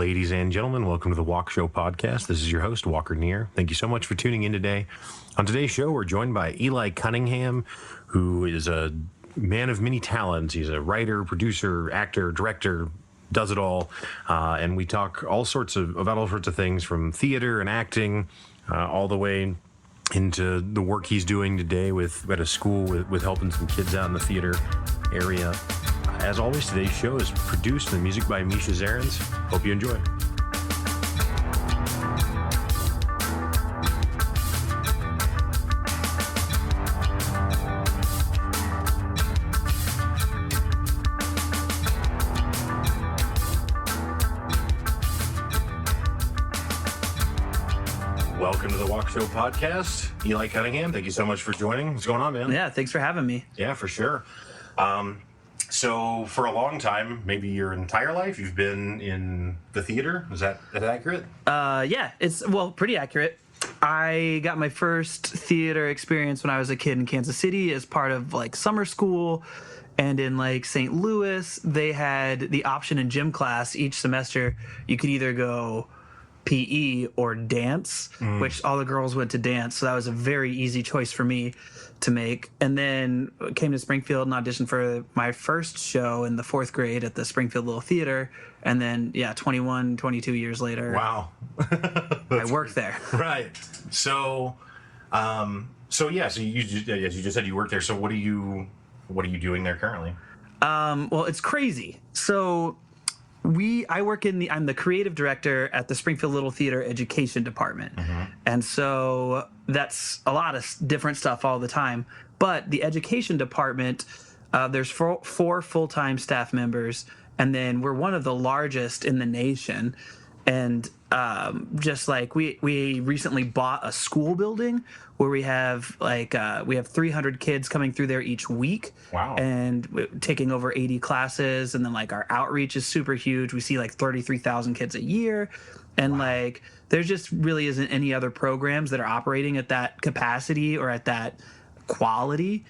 Ladies and gentlemen, welcome to the Walkshow podcast. This is your host, Walker Neer. Thank you so much for tuning in today. On today's show, we're joined by Eli Cunningham, who is a man of many talents. He's a writer, producer, actor, director, does it all. And we talk about all sorts of things, from theater and acting, all the way into the work he's doing today at a school with helping some kids out in the theater area. As always, today's show is produced and music by Misha Zarins. Hope you enjoy. Welcome to the Walkshow podcast. Eli Cunningham, thank you so much for joining. What's going on, man? Yeah, thanks for having me. Yeah, for sure. So for a long time, maybe your entire life, you've been in the theater. Is that accurate? Yeah, it's pretty accurate. I got my first theater experience when I was a kid in Kansas City as part of summer school. And in St. Louis, they had the option in gym class each semester. You could either go PE or dance, which all the girls went to dance. So that was a very easy choice for me to make. And then came to Springfield and auditioned for my first show in the 4th grade at the Springfield Little Theater. And then, 22 years later. Wow. I worked there. Right. So you just said you worked there. So what are you doing there currently? It's crazy. So I'm the creative director at the Springfield Little Theater Education Department. Mm-hmm. And so that's a lot of different stuff all the time. But the education department, there's four full-time staff members, and then we're one of the largest in the nation. And we recently bought a school building where we have 300 kids coming through there each week. Wow. And taking over 80 classes, and then our outreach is super huge. We see 33,000 kids a year, and wow. There just really isn't any other programs that are operating at that capacity or at that quality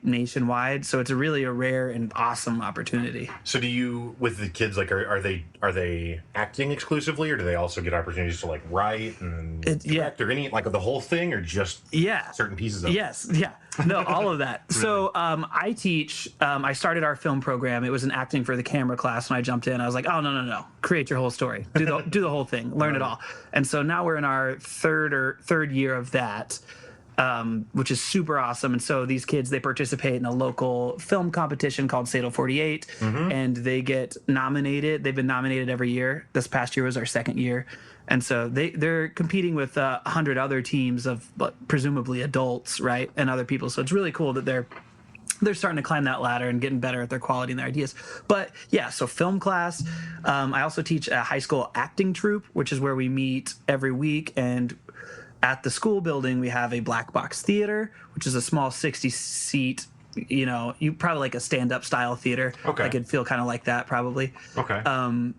nationwide. So it's really a rare and awesome opportunity. So do you, with the kids, are they acting exclusively, or do they also get opportunities to write and direct, or any the whole thing, or just certain pieces of it? Yes. Yeah. No, all of that. So I teach, I started our film program. It was an acting for the camera class, and I jumped in. I was like, oh, no. Create your whole story. Do the whole thing. Learn it all. And so now we're in our third year of that. Which is super awesome. And so these kids, they participate in a local film competition called Sato 48, and they get nominated. They've been nominated every year. This past year was our 2nd year. And so they're competing with 100 other teams of presumably adults, right, and other people. So it's really cool that they're starting to climb that ladder and getting better at their quality and their ideas. But yeah, so film class. I also teach a high school acting troupe, which is where we meet every week. And at the school building, we have a black box theater, which is a small 60-seat, you probably a stand-up style theater. Okay. I could feel kind of like that probably. Okay.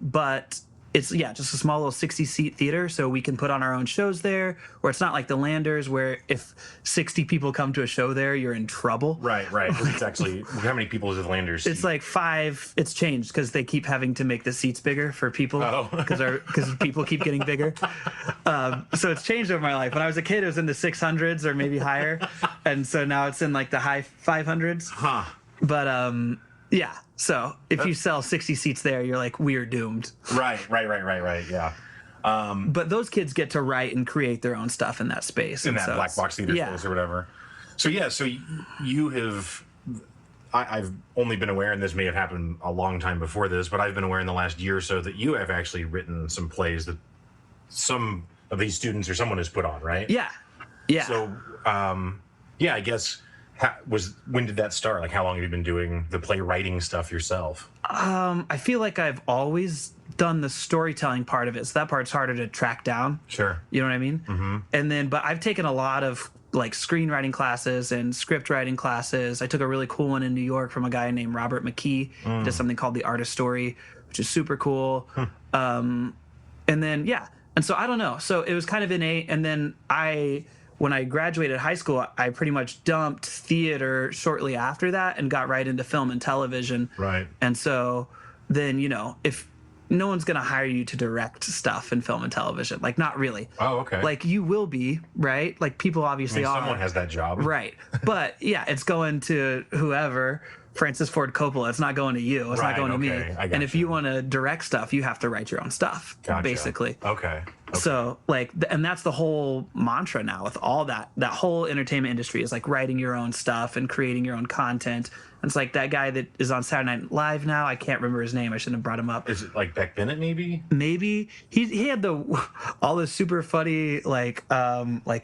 But it's, just a small little 60-seat theater, so we can put on our own shows there, or it's not like the Landers, where if 60 people come to a show there, you're in trouble. Right. It's actually, how many people is the Landers? It's 5. It's changed because they keep having to make the seats bigger for people because people keep getting bigger. So it's changed over my life. When I was a kid, it was in the 600s or maybe higher, and so now it's in the high 500s. Huh. But yeah. So if you sell 60 seats there, you're we're doomed. Right. Yeah. But those kids get to write and create their own stuff in that space. In that black box theater space or whatever. So you have, I've only been aware, and this may have happened a long time before this, but I've been aware in the last year or so that you have actually written some plays that some of these students or someone has put on, right? Yeah. So, I guess... when did that start? How long have you been doing the playwriting stuff yourself? I feel like I've always done the storytelling part of it, so that part's harder to track down. Sure. You know what I mean? Mm-hmm. And then, but I've taken a lot of screenwriting classes and script writing classes. I took a really cool one in New York from a guy named Robert McKee. He does something called The Art of Story, which is super cool. And then, and so I don't know. So it was kind of innate, and then when I graduated high school, I pretty much dumped theater shortly after that and got right into film and television. Right. And so then, if no one's gonna hire you to direct stuff in film and television. Like, not really. Oh, okay. Like, you will be, right? Like, people obviously are. Someone has that job. Right. But yeah, it's going to whoever. Francis Ford Coppola. It's not going to you. It's not going to me. And if you want to direct stuff, you have to write your own stuff, basically. Okay. So like, and that's the whole mantra now with all that whole entertainment industry is like writing your own stuff and creating your own content. And it's like that guy that is on Saturday Night Live now. I can't remember his name. I shouldn't have brought him up. Is it like Beck Bennett? Maybe he had all the super funny like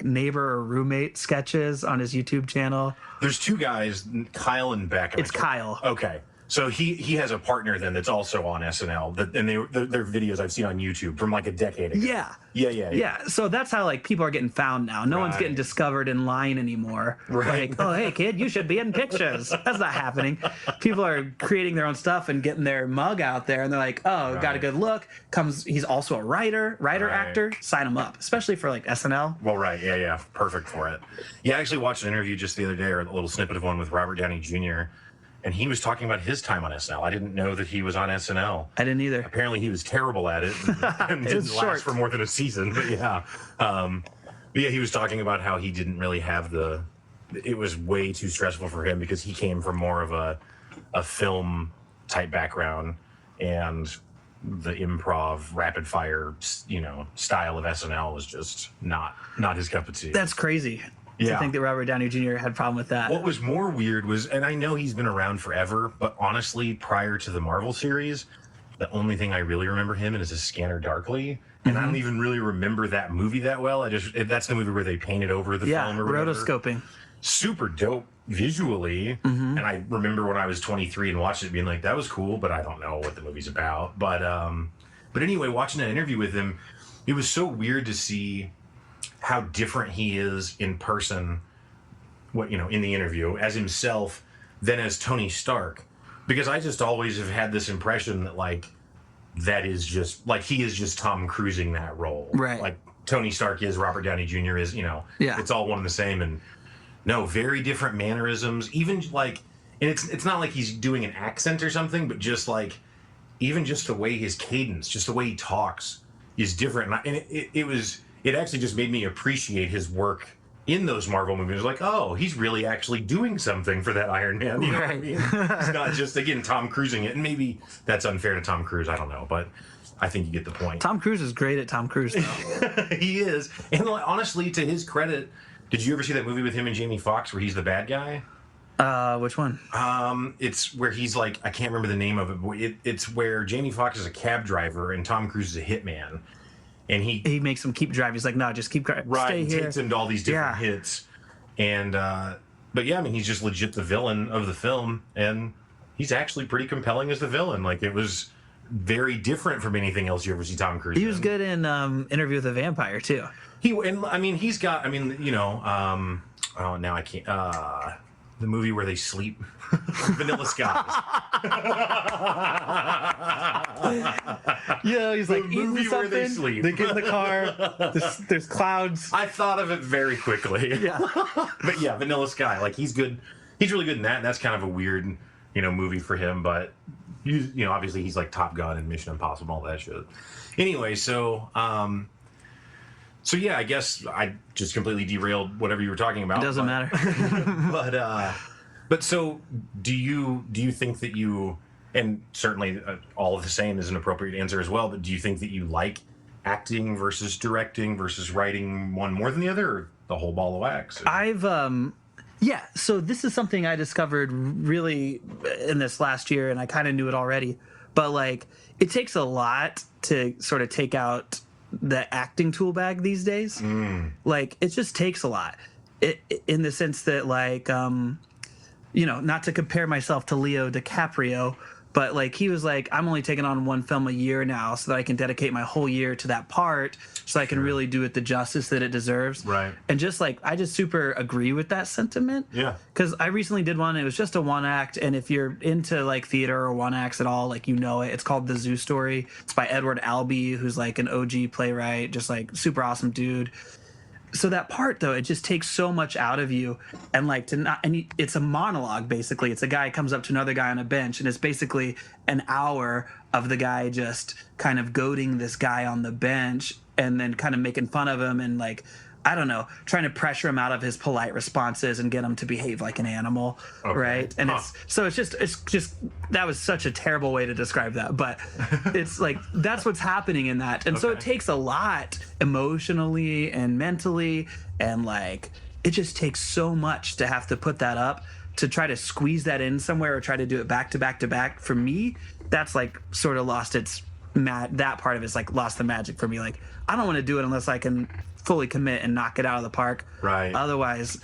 neighbor or roommate sketches on his YouTube channel. There's two guys, Kyle and Beck. It's Kyle. Okay. So he has a partner then that's also on SNL, and they're videos I've seen on YouTube from like a decade ago. Yeah. So that's how like people are getting found now. No one's getting discovered in line anymore. Right. Like, oh hey kid, you should be in pictures. That's not happening. People are creating their own stuff and getting their mug out there, and they're like, oh, got a good look. He's also a writer actor. Sign him up, especially for like SNL. Well, right. Yeah. Perfect for it. Yeah, I actually watched an interview just the other day, or a little snippet of one with Robert Downey Jr. And he was talking about his time on SNL. I didn't know that he was on SNL. I didn't either. Apparently, he was terrible at it and didn't last for more than a season. But yeah, he was talking about how he didn't really have it was way too stressful for him because he came from more of a film type background, and the improv rapid fire, style of SNL was just not his cup of tea. That's crazy. Yeah. To think that Robert Downey Jr. had a problem with that. What was more weird was, and I know he's been around forever, but honestly, prior to the Marvel series, the only thing I really remember him in is a Scanner Darkly, and I don't even really remember that movie that well. That's the movie where they painted over the film or whatever. Rotoscoping. Super dope visually, and I remember when I was 23 and watched it being like, that was cool, but I don't know what the movie's about. But anyway, watching that interview with him, it was so weird to see how different he is in person, in the interview, as himself than as Tony Stark. Because I just always have had this impression that, like, that is just, like, he is just Tom Cruising that role. Right. Like, Tony Stark is, Robert Downey Jr. is, it's all one and the same. And, no, very different mannerisms. Even, like, and it's not like he's doing an accent or something, but just, like, even just the way his cadence, just the way he talks is different. And it actually just made me appreciate his work in those Marvel movies. Like, oh, he's really actually doing something for that Iron Man. You know what I mean? He's not just, again, Tom Cruising it. And maybe that's unfair to Tom Cruise. I don't know. But I think you get the point. Tom Cruise is great at Tom Cruise, though. He is. And honestly, to his credit, did you ever see that movie with him and Jamie Foxx where he's the bad guy? Which one? It's where he's like, I can't remember the name of it, but it's where Jamie Foxx is a cab driver and Tom Cruise is a hitman. And he makes him keep driving. He's like, no, just keep driving. Right, stay here. Takes him to all these different hits. And, but yeah, I mean, he's just legit the villain of the film. And he's actually pretty compelling as the villain. Like, it was very different from anything else you ever see Tom Cruise in. He was good in Interview with a Vampire, too. Now I can't, the movie where they sleep. Vanilla Skies. Yeah, he's like eating something. Where they sleep. They get in the car. There's clouds. I thought of it very quickly. Yeah. But yeah, Vanilla Sky. Like, he's good. He's really good in that. And that's kind of a weird, movie for him. But, obviously he's like Top Gun and Mission Impossible, all that shit. Anyway, so yeah, I guess I just completely derailed whatever you were talking about. It doesn't matter. But so do you think that you, and certainly all of the same is an appropriate answer as well, but do you think that you like acting versus directing versus writing one more than the other, or the whole ball of wax? So this is something I discovered really in this last year, and I kind of knew it already, but like, it takes a lot to sort of take out the acting tool bag these days. Like, it just takes a lot in the sense that, like, not to compare myself to Leo DiCaprio, but like, he was like, I'm only taking on one film a year now so that I can dedicate my whole year to that part so I can really do it the justice that it deserves. Right. And just like, I just super agree with that sentiment. Yeah. Because I recently did one, it was just a one act, and if you're into like theater or one acts at all, like, it's called The Zoo Story. It's by Edward Albee, who's like an OG playwright, just like super awesome dude. so that part though, it just takes so much out of you, and like to not, and it's a monologue basically. It's a guy comes up to another guy on a bench, and it's basically an hour of the guy just kind of goading this guy on the bench, and then kind of making fun of him, and like, I don't know, trying to pressure him out of his polite responses and get him to behave like an animal, right? And it's just that was such a terrible way to describe that, but it's like that's what's happening in that, and so it takes a lot emotionally and mentally, and like it just takes so much to have to put that up, to try to squeeze that in somewhere or try to do it back to back to back. For me, that's like sort of lost its that part of it's like lost the magic for me. Like I don't want to do it unless I can fully commit and knock it out of the park. Right. Otherwise,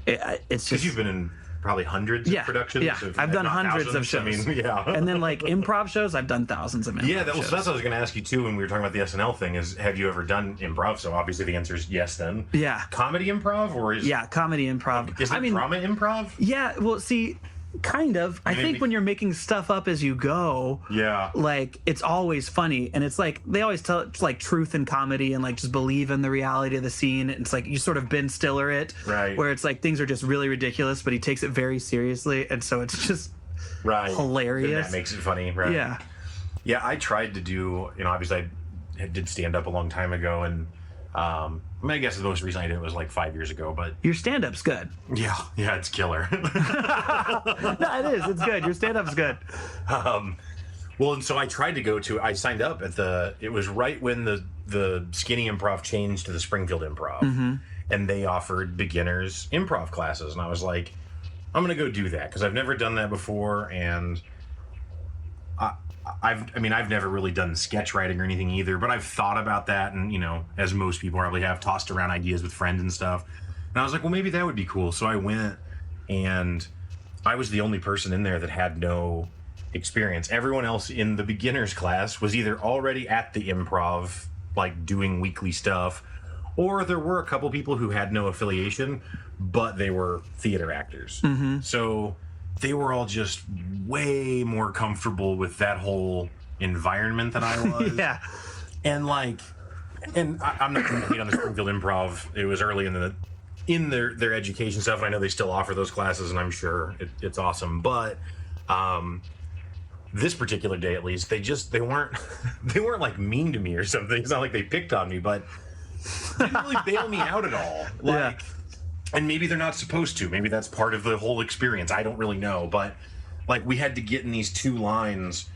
it's just... Because you've been in probably hundreds of productions. Yeah, I've done hundreds of shows. I mean, yeah. And then like improv shows, I've done thousands of improv shows. So that's what I was going to ask you too when we were talking about the SNL thing is, have you ever done improv? So obviously the answer is yes then. Yeah. Comedy improv or is... Yeah, comedy improv. Is it drama improv? Yeah, well, see... Kind of. I think when you're making stuff up as you go, like it's always funny, and it's like they always tell it's like truth and comedy, and like just believe in the reality of the scene. It's like you sort of Ben Stiller it, right? Where it's like things are just really ridiculous, but he takes it very seriously, and so it's just hilarious. And that makes it funny, right? Yeah. Yeah, I tried to do, obviously I did stand up a long time ago, and I mean, I guess the most recent I did was like 5 years ago, but... Your stand-up's good. Yeah, it's killer. No, it is. It's good. Your stand-up's good. Well, and so I tried to I signed up at it was right when the Skinny Improv changed to the Springfield Improv, and they offered beginners improv classes, and I was like, I'm going to go do that, because I've never done that before, and... I've never really done sketch writing or anything either, but I've thought about that, and as most people probably have, tossed around ideas with friends and stuff. And I was like, well, maybe that would be cool. So I went, and I was the only person in there that had no experience. Everyone else in the beginners class was either already at the improv, like doing weekly stuff, or there were a couple people who had no affiliation, but they were theater actors. So they were all just way more comfortable with that whole environment than I was. Yeah. And I'm not going to hate on the Springfield Improv. It was early in their education stuff, and I know they still offer those classes, and I'm sure it's awesome. But this particular day, at least, they weren't like mean to me or something. It's not like they picked on me, but they didn't really bail me out at all. Like. Yeah. And maybe they're not supposed to. Maybe that's part of the whole experience. I don't really know. But, like, we had to get in these 2 lines,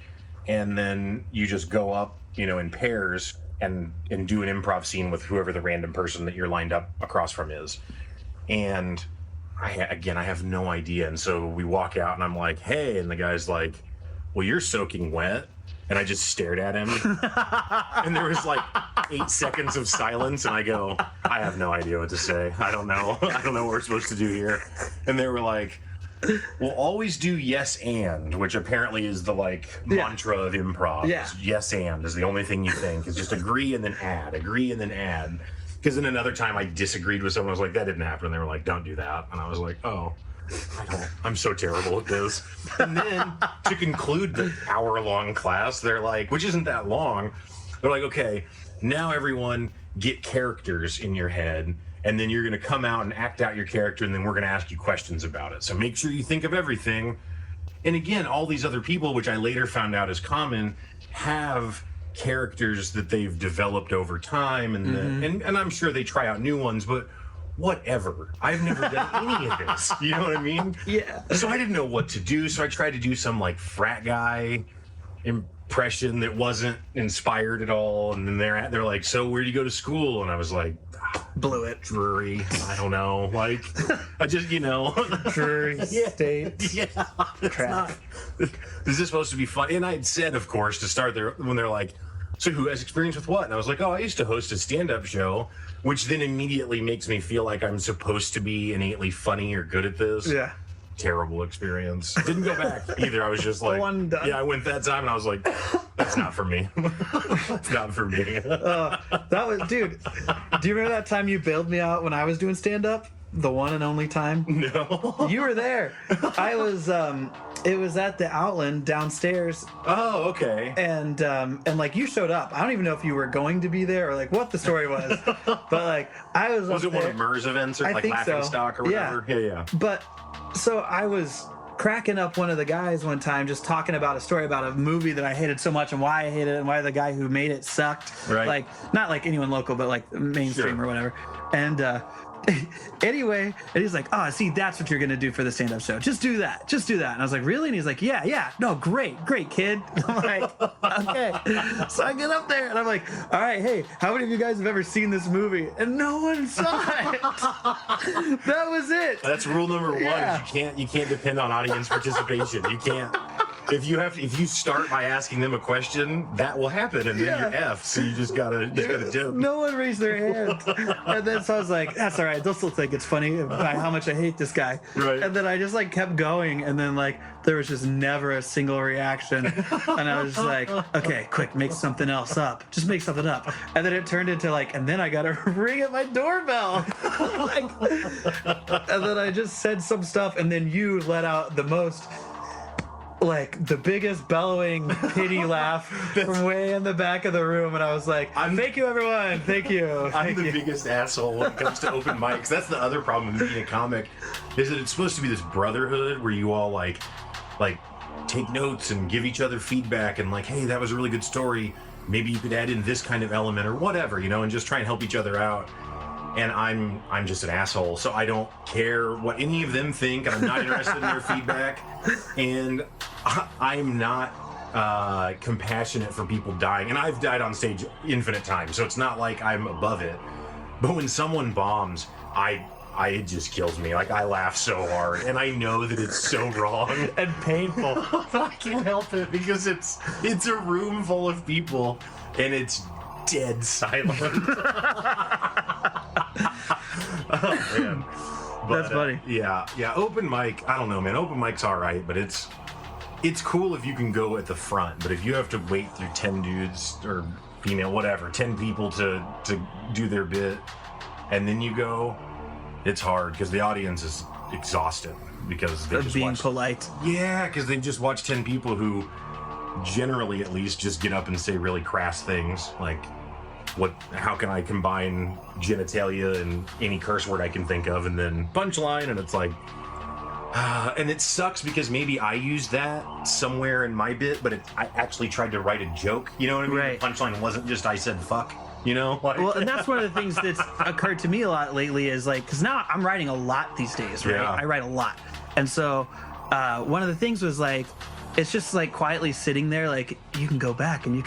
and then you just go up, in pairs and do an improv scene with whoever the random person that you're lined up across from is. And, I have no idea. And so we walk out, and I'm like, hey. And the guy's like, well, you're soaking wet. And I just stared at him. And there was like 8 seconds of silence. And I go, I have no idea what to say. I don't know. I don't know what we're supposed to do here. And they were like, we'll always do yes and, which apparently is the mantra of improv. Yeah. Yes and is the only thing you think. Is just agree and then add. Agree and then add. Because then another time I disagreed with someone. I was like, that didn't happen. And they were like, don't do that. And I was like, oh. I'm so terrible at this. And then to conclude the hour-long class, they're like, which isn't that long, they're like, okay, now everyone get characters in your head, and then you're going to come out and act out your character, and then we're going to ask you questions about it. So make sure you think of everything. And again, all these other people, which I later found out is common, have characters that they've developed over time, and and I'm sure they try out new ones, but whatever. I've never done any of this. You know what I mean? Yeah. So I didn't know what to do. So I tried to do some frat guy impression that wasn't inspired at all. And then they're like, so where do you go to school? And I was like, blew it. Drury. I don't know. I just, Drury State. Yeah. Crap. Is this supposed to be fun? And I'd said, of course, to start there when they're like, so who has experience with what? And I was like, oh, I used to host a stand-up show, which then immediately makes me feel like I'm supposed to be innately funny or good at this. Yeah. Terrible experience. Didn't go back either. I was just like, one done. Yeah, I went that time and I was like, that's not for me. It's not for me. That was, dude, do you remember that time you bailed me out when I was doing stand-up? The one and only time? No. You were there. I was, It was at the Outland downstairs, Oh, okay. and like you showed up. I don't even know if you were going to be there or like what the story was, but like I was. Was up it one there. of Murr's events or I like think Laughing so. Stock or whatever? Yeah. But so I was cracking up one of the guys one time just talking about a story about a movie that I hated so much and why I hated it and why the guy who made it sucked. Right. Like not like anyone local, but like mainstream or whatever. And anyway, and he's like, "Oh, see, that's what you're gonna do for the stand-up show. Just do that. And I was like, "Really?" And he's like, "Yeah. No, great, kid." I'm like, "Okay." So I get up there and I'm like, "All right, hey, how many of you guys have ever seen this movie?" And no one saw it. That was it. That's rule number one. Yeah. Is you can't depend on audience participation. You can't. If you start by asking them a question, that will happen, and then you're F. So you just gotta do. No one raised their hand, and then so I was like, "That's all right. They'll still think it's funny by how much I hate this guy." Right. And then I just like kept going, and then like there was just never a single reaction, and I was just like, "Okay, quick, make something else up. Just make something up." And then it turned into like, and then I got a ring at my doorbell, like, and then I just said some stuff, and then you let out the most. Like the biggest bellowing pity laugh from way in the back of the room, and I was like, "Thank you, everyone. Thank you." I'm the biggest asshole when it comes to open mics. That's the other problem with being a comic, is that it's supposed to be this brotherhood where you all like take notes and give each other feedback and like, hey, that was a really good story. Maybe you could add in this kind of element or whatever, and just try and help each other out. And I'm just an asshole, so I don't care what any of them think, and I'm not interested in their feedback. And I'm not compassionate for people dying. And I've died on stage infinite times, so it's not like I'm above it. But when someone bombs, it just kills me. Like, I laugh so hard, and I know that it's so wrong and painful. But I can't help it because it's a room full of people, and it's dead silent. Oh man, That's funny. Yeah. Open mic. I don't know, man. Open mic's all right, but it's cool if you can go at the front. But if you have to wait through 10 dudes or female, whatever, 10 people to do their bit, and then you go, it's hard because the audience is exhausted because they just being watched, polite. Yeah, because they just watch 10 people who generally at least just get up and say really crass things like, how can I combine genitalia and any curse word I can think of, and then punchline, and it's like, and it sucks because maybe I used that somewhere in my bit, but I actually tried to write a joke, you know what I mean? Right. The punchline wasn't just I said fuck, Like, well, and that's one of the things that's occurred to me a lot lately is like, because now I'm writing a lot these days, right? Yeah. I write a lot. And so one of the things was like, it's just like quietly sitting there, like you can go back and you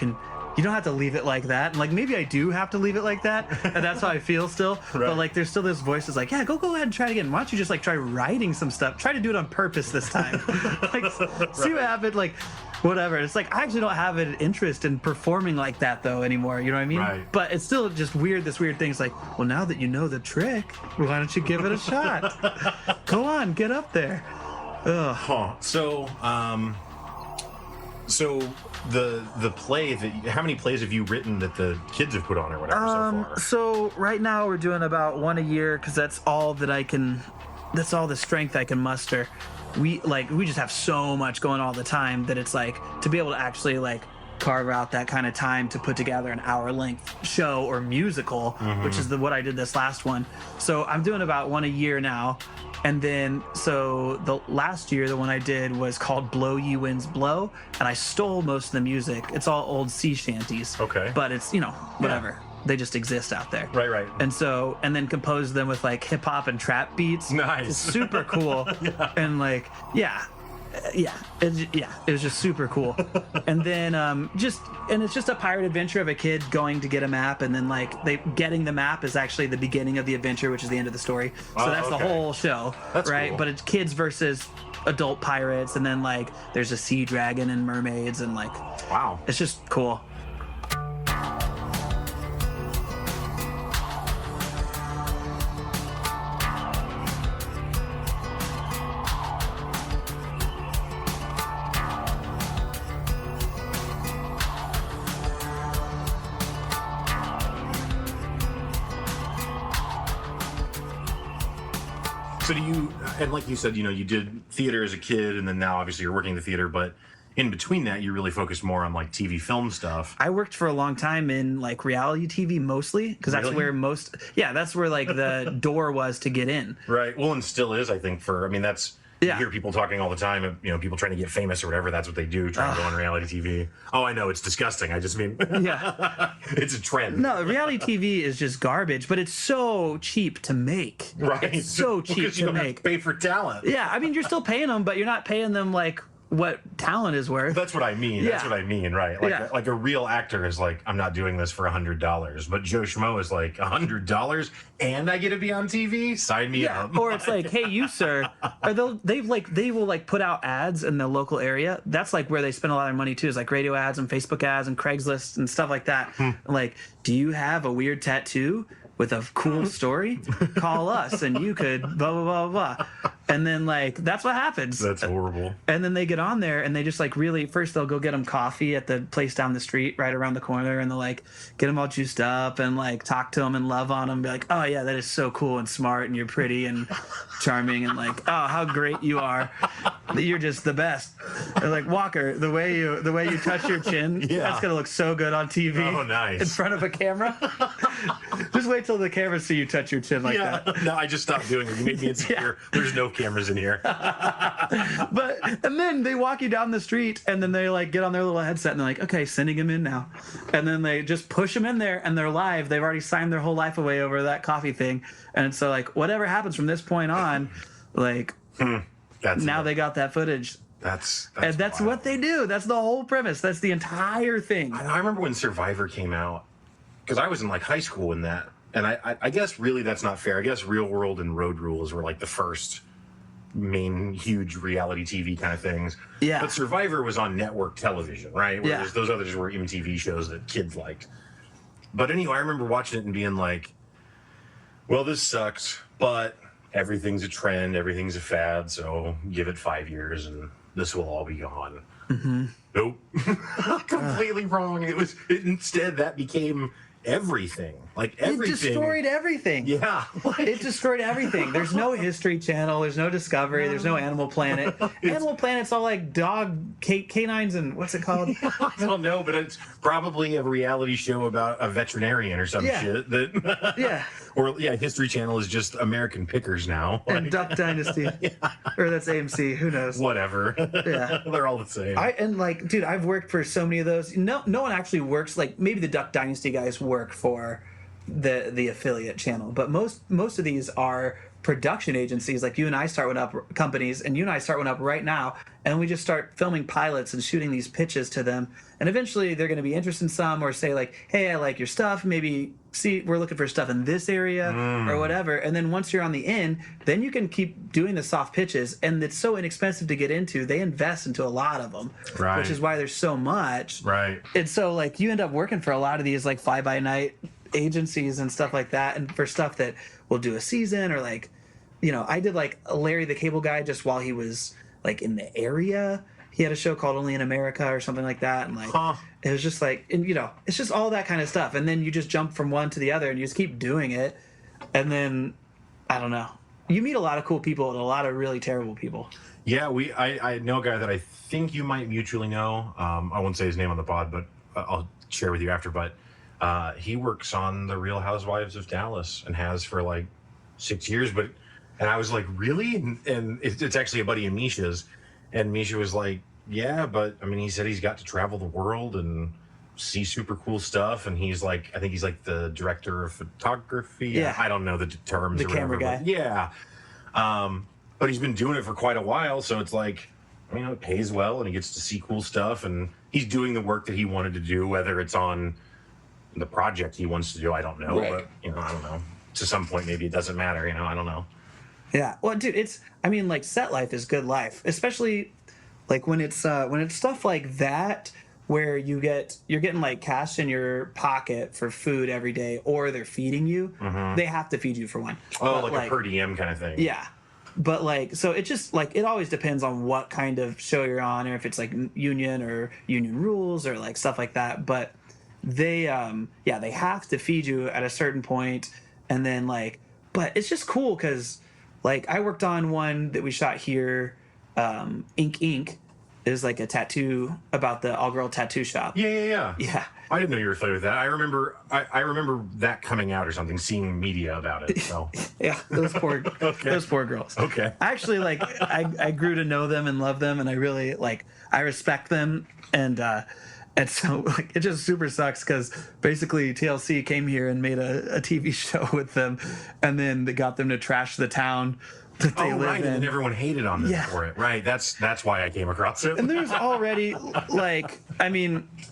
don't have to leave it like that. And like maybe I do have to leave it like that, and that's how I feel still. Right. But like there's still this voice that's like, yeah, go ahead and try it again. Why don't you just like try writing some stuff? Try to do it on purpose this time. Like see what happened, like whatever. It's like I actually don't have an interest in performing like that though anymore. You know what I mean? Right. But it's still just weird, this weird thing. It's like, well, now that you know the trick, why don't you give it a shot? Go on, get up there. Ugh. Huh. So the play how many plays have you written that the kids have put on or whatever so far? So right now we're doing about one a year because that's all the strength I can muster. We just have so much going all the time that it's like to be able to actually like carve out that kind of time to put together an hour-length show or musical, which is what I did this last one. So I'm doing about one a year now. And then, so the last year, the one I did was called Blow Ye Winds Blow, and I stole most of the music. It's all old sea shanties. Okay. But it's, whatever. Yeah. They just exist out there. Right. And then composed them with like hip hop and trap beats. Nice. It's super cool. Yeah. And like, it was just super cool. And then it's just a pirate adventure of a kid going to get a map, and then like getting the map is actually the beginning of the adventure, which is the end of the story. So that's the whole show. That's right. Cool. But it's kids versus adult pirates, and then like there's a sea dragon and mermaids, and like wow, it's just cool. So do you, and like you said, you did theater as a kid, and then now obviously you're working in the theater, but in between that, you really focused more on like TV film stuff. I worked for a long time in like reality TV mostly, because that's where that's where like the door was to get in. Right. Well, and still is, I think, you hear people talking all the time, people trying to get famous or whatever. That's what they do, trying to go on reality TV. Oh, I know, it's disgusting. I just mean, it's a trend. No, reality TV is just garbage, but it's so cheap to make. Right. It's so cheap to make. Have to pay for talent. Yeah, I mean, you're still paying them, but you're not paying them like what talent is worth. That's what I mean. Yeah. That's what I mean, right? Like a real actor is like, I'm not doing this for $100, but Joe Schmo is like $100 and I get to be on TV. Sign me up. Or it's like, hey, you sir, or they will like put out ads in the local area. That's like where they spend a lot of money too. Is like radio ads and Facebook ads and Craigslist and stuff like that. Like, do you have a weird tattoo with a cool story? Call us and you could blah blah blah blah. And then like that's what happens. That's horrible. And then they get on there and they just like really first they'll go get them coffee at the place down the street right around the corner, and they'll like get them all juiced up and like talk to them and love on them, be like, oh yeah, that is so cool and smart and you're pretty and charming and like, oh, how great you are, you're just the best. They're like, Walker, the way you touch your chin, that's gonna look so good on TV. Oh, nice. In front of a camera. Just wait till the cameras see you touch your chin like that. No, I just stopped doing it. You made me insecure. There's no cameras in here. And then they walk you down the street and then they like get on their little headset and they're like, okay, sending him in now. And then they just push them in there and they're live. They've already signed their whole life away over that coffee thing. And so like whatever happens from this point on, like now they got that footage. That's what they do. That's the whole premise. That's the entire thing. I remember when Survivor came out, because I was in like high school in that. And I guess really that's not fair. I guess Real World and Road Rules were like the first main huge reality TV kind of things. Yeah. But Survivor was on network television, right? Whereas those others were MTV shows that kids liked. But anyway, I remember watching it and being like, well, this sucks, but everything's a trend, everything's a fad, so give it 5 years and this will all be gone. Mm-hmm. Nope. Completely wrong. Instead that became everything. Like everything. It destroyed everything. Yeah. It destroyed everything. There's no History Channel. There's no Discovery. There's no Animal Planet. Animal Planet's all like canines and what's it called? I don't know, but it's probably a reality show about a veterinarian or some shit. Or History Channel is just American Pickers now. And Duck Dynasty. Or that's AMC. Who knows? Whatever. Yeah. They're all the same. Dude, I've worked for so many of those. No one actually works, like maybe the Duck Dynasty guys work for the affiliate channel, but most of these are production agencies. Like you and I start one up, companies, and you and I start one up right now, and we just start filming pilots and shooting these pitches to them, and eventually they're going to be interested in some, or say like, hey, I like your stuff, maybe see we're looking for stuff in this area or whatever. And then once you're on the end, then you can keep doing the soft pitches, and it's so inexpensive to get into. They invest into a lot of them, right, which is why there's so much, right. And so like you end up working for a lot of these like fly by night agencies and stuff like that, and for stuff that will do a season, or like, I did like Larry the Cable Guy just while he was like in the area. He had a show called Only in America or something like that, and like it was just like, and it's just all that kind of stuff, and then you just jump from one to the other and you just keep doing it, and then I don't know, you meet a lot of cool people and a lot of really terrible people. Yeah, I know a guy that I think you might mutually know. I won't say his name on the pod, but I'll share with you after. But he works on The Real Housewives of Dallas and has for like 6 years. And I was like, really? And it's actually a buddy of Misha's. And Misha was like, yeah, but I mean, he said he's got to travel the world and see super cool stuff. And he's like, I think he's like the director of photography. Yeah. I don't know the terms. The or camera whatever, guy. Yeah. But he's been doing it for quite a while. So it's like, it pays well and he gets to see cool stuff. And he's doing the work that he wanted to do, whether it's on the project he wants to do. I don't know. Right. But, I don't know. To some point, maybe it doesn't matter. I don't know. Yeah. Well, dude, like set life is good life, especially like when it's stuff like that where you're getting like cash in your pocket for food every day, or they're feeding you. Mm-hmm. They have to feed you for one. Oh, like a per diem kind of thing. Yeah. But like, so it just like, it always depends on what kind of show you're on, or if it's like union or union rules or like stuff like that. But they have to feed you at a certain point, and then like, but it's just cool because Like I worked on one that we shot here, Ink is like a tattoo about the all-girl tattoo shop. Yeah. Yeah. I didn't know you were familiar with that. I remember that coming out or something, seeing media about it. So Yeah, those poor girls. Okay. Actually, like I grew to know them and love them, and I really I respect them, and so like it just super sucks because basically TLC came here and made a TV show with them, and then they got them to trash the town that they live right, in. and everyone hated on them for it. Right, that's why I came across it. And there's already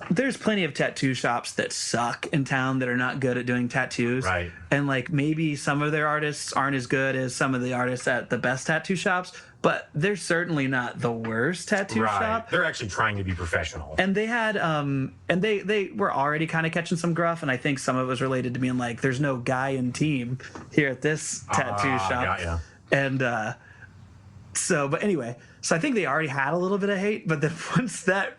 there's plenty of tattoo shops that suck in town that are not good at doing tattoos. Right. And like maybe some of their artists aren't as good as some of the artists at the best tattoo shops, but they're certainly not the worst tattoo shop. They're actually trying to be professional. And they had and they were already kind of catching some gruff, and I think some of it was related to being like, there's no guy in team here at this tattoo shop. Got ya. And but anyway, so I think they already had a little bit of hate, but then once that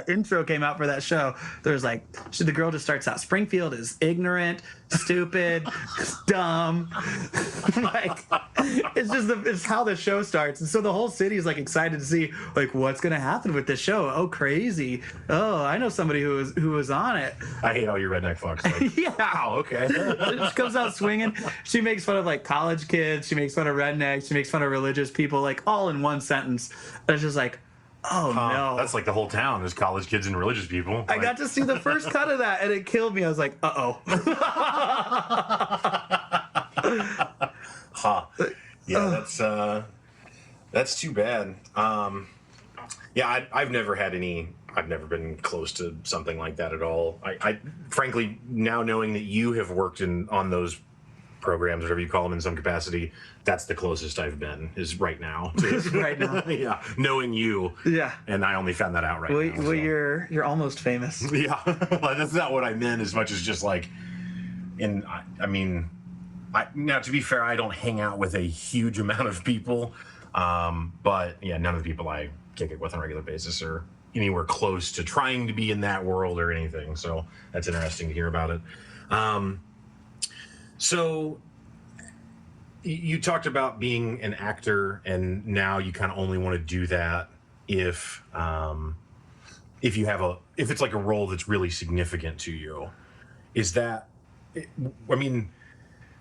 intro came out for that show, there's like, the girl just starts out, Springfield is ignorant, stupid, dumb. Like, it's how the show starts. And so the whole city is like excited to see like what's going to happen with this show. Oh, crazy. Oh, I know somebody who was on it. I hate all your redneck fucks. Like, Yeah. wow, okay. She comes out swinging. She makes fun of like college kids. She makes fun of rednecks. She makes fun of religious people, like all in one sentence. And it's just like, oh no. That's like the whole town is college kids and religious people. I got to see the first cut of that and it killed me. I was like, uh-oh. Yeah, that's too bad. Yeah, I've never been close to something like that at all. I frankly, now knowing that you have worked on those programs, whatever you call them, in some capacity, that's the closest I've been, is right now. Right now. Yeah, knowing you. Yeah. And I only found that out now. Well, So. you're almost famous. Yeah, that's not what I meant as much as just like, now to be fair, I don't hang out with a huge amount of people, but yeah, none of the people I kick it with on a regular basis are anywhere close to trying to be in that world or anything. So that's interesting to hear about it. So you talked about being an actor, and now you kind of only want to do that if it's like a role that's really significant to you. Is that,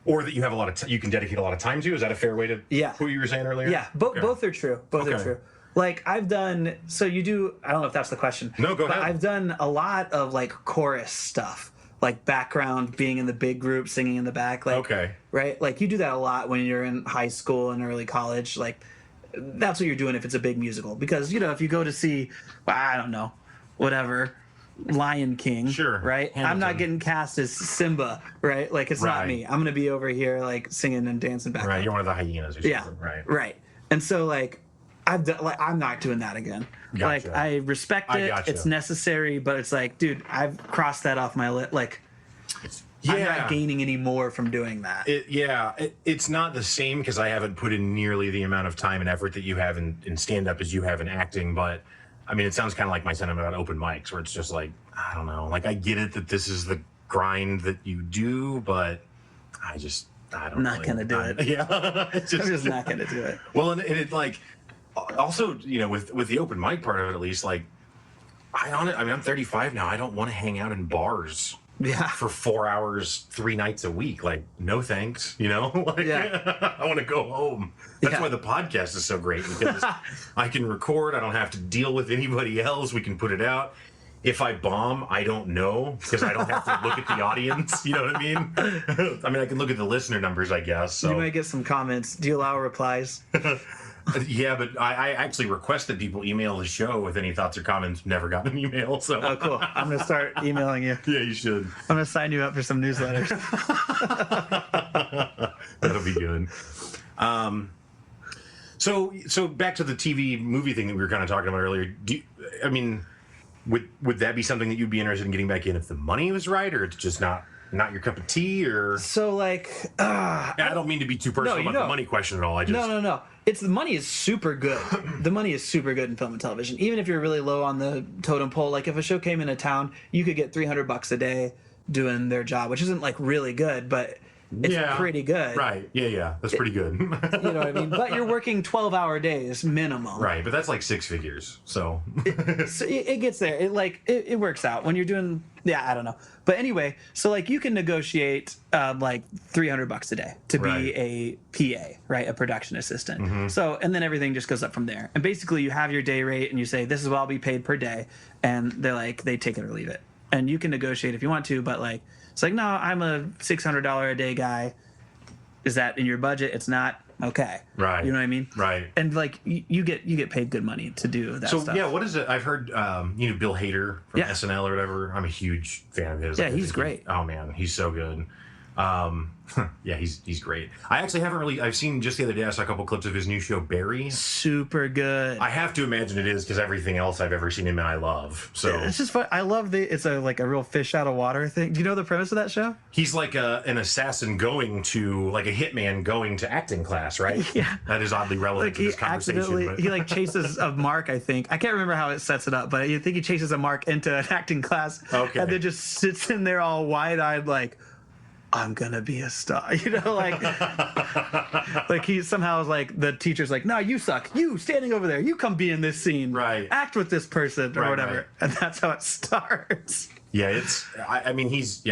or that you have a lot of you can dedicate a lot of time to? Is that a fair way to who you were saying earlier? Yeah, both are true. Both are true. Like I've done, so you do, I don't know if that's the question. No, go ahead. I've done a lot of like chorus stuff, like background, being in the big group, singing in the back. Like, okay. Right? Like you do that a lot when you're in high school and early college. Like that's what you're doing if it's a big musical. Because, if you go to see, I don't know, whatever, Lion King, sure, right? Hamilton. I'm not getting cast as Simba, right? Like it's not me. I'm gonna be over here like singing and dancing back. Right, you're one of the hyenas or something. Right. And so like I've done, like I'm not doing that again. Gotcha. Like I respect it. It's necessary, but it's like, dude, I've crossed that off my list. Like I'm not gaining any more from doing that. It's not the same because I haven't put in nearly the amount of time and effort that you have in stand-up as you have in acting, but I mean, it sounds kind of like my sentiment about open mics, where it's just like, I don't know. Like, I get it that this is the grind that you do, but I don't know. Not going to do it. Yeah. I'm just not going to do it. Well, and it like, also, with the open mic part of it, at least, like, I'm 35 now. I don't want to hang out in bars. Yeah. For 4 hours, 3 nights a week. Like, no thanks, Like, I want to go home. That's why the podcast is so great, because I can record. I don't have to deal with anybody else. We can put it out. If I bomb, I don't know, because I don't have to look at the audience. You know what I mean? I can look at the listener numbers, I guess. So. You might get some comments. Do you allow replies? Yeah, but I actually request that people email the show with any thoughts or comments. Never got an email, so. Oh, cool. I'm going to start emailing you. Yeah, you should. I'm going to sign you up for some newsletters. That'll be good. So back to the TV movie thing that we were kind of talking about earlier. Would that be something that you'd be interested in getting back in if the money was right, or it's just not your cup of tea, or? So I don't mean to be too personal about the money question at all. I just no. The money is super good. The money is super good in film and television. Even if you're really low on the totem pole, like if a show came into town, you could get $300 a day doing their job, which isn't like really good, but it's pretty good. Right. Yeah. That's pretty good. You know what I mean? But you're working 12-hour days minimum. Right, but that's like 6 figures. So it gets there. It works out when you're doing. Yeah, I don't know. But anyway, so like you can negotiate like $300 a day to be a PA, right? A production assistant. Mm-hmm. So, and then everything just goes up from there. And basically you have your day rate and you say, this is what I'll be paid per day. And they're like, they take it or leave it. And you can negotiate if you want to, but like, it's like, no, I'm a $600 a day guy. Is that in your budget? It's not. Okay. Right. You know what I mean? Right. And like you get paid good money to do that stuff. So yeah, what is it? I've heard Bill Hader from SNL or whatever. I'm a huge fan of his. Yeah, he's great. Oh man, he's so good. Yeah, he's great. I actually haven't really. I've seen just the other day. I saw a couple clips of his new show, Barry. Super good. I have to imagine it is because everything else I've ever seen him in, I love. So it's just fun. I love it's a real fish out of water thing. Do you know the premise of that show? He's like an assassin going to like a hitman going to acting class, right? Yeah, that is oddly relevant to this conversation. He like chases a mark. I think I can't remember how it sets it up, but I think he chases a mark into an acting class, and then just sits in there all wide-eyed like, I'm gonna be a star, you know, like, like he somehow is like the teacher's like, no, you suck. You standing over there. You come be in this scene. Right. Act with this person or whatever, right. And that's how it starts. Yeah, I think he's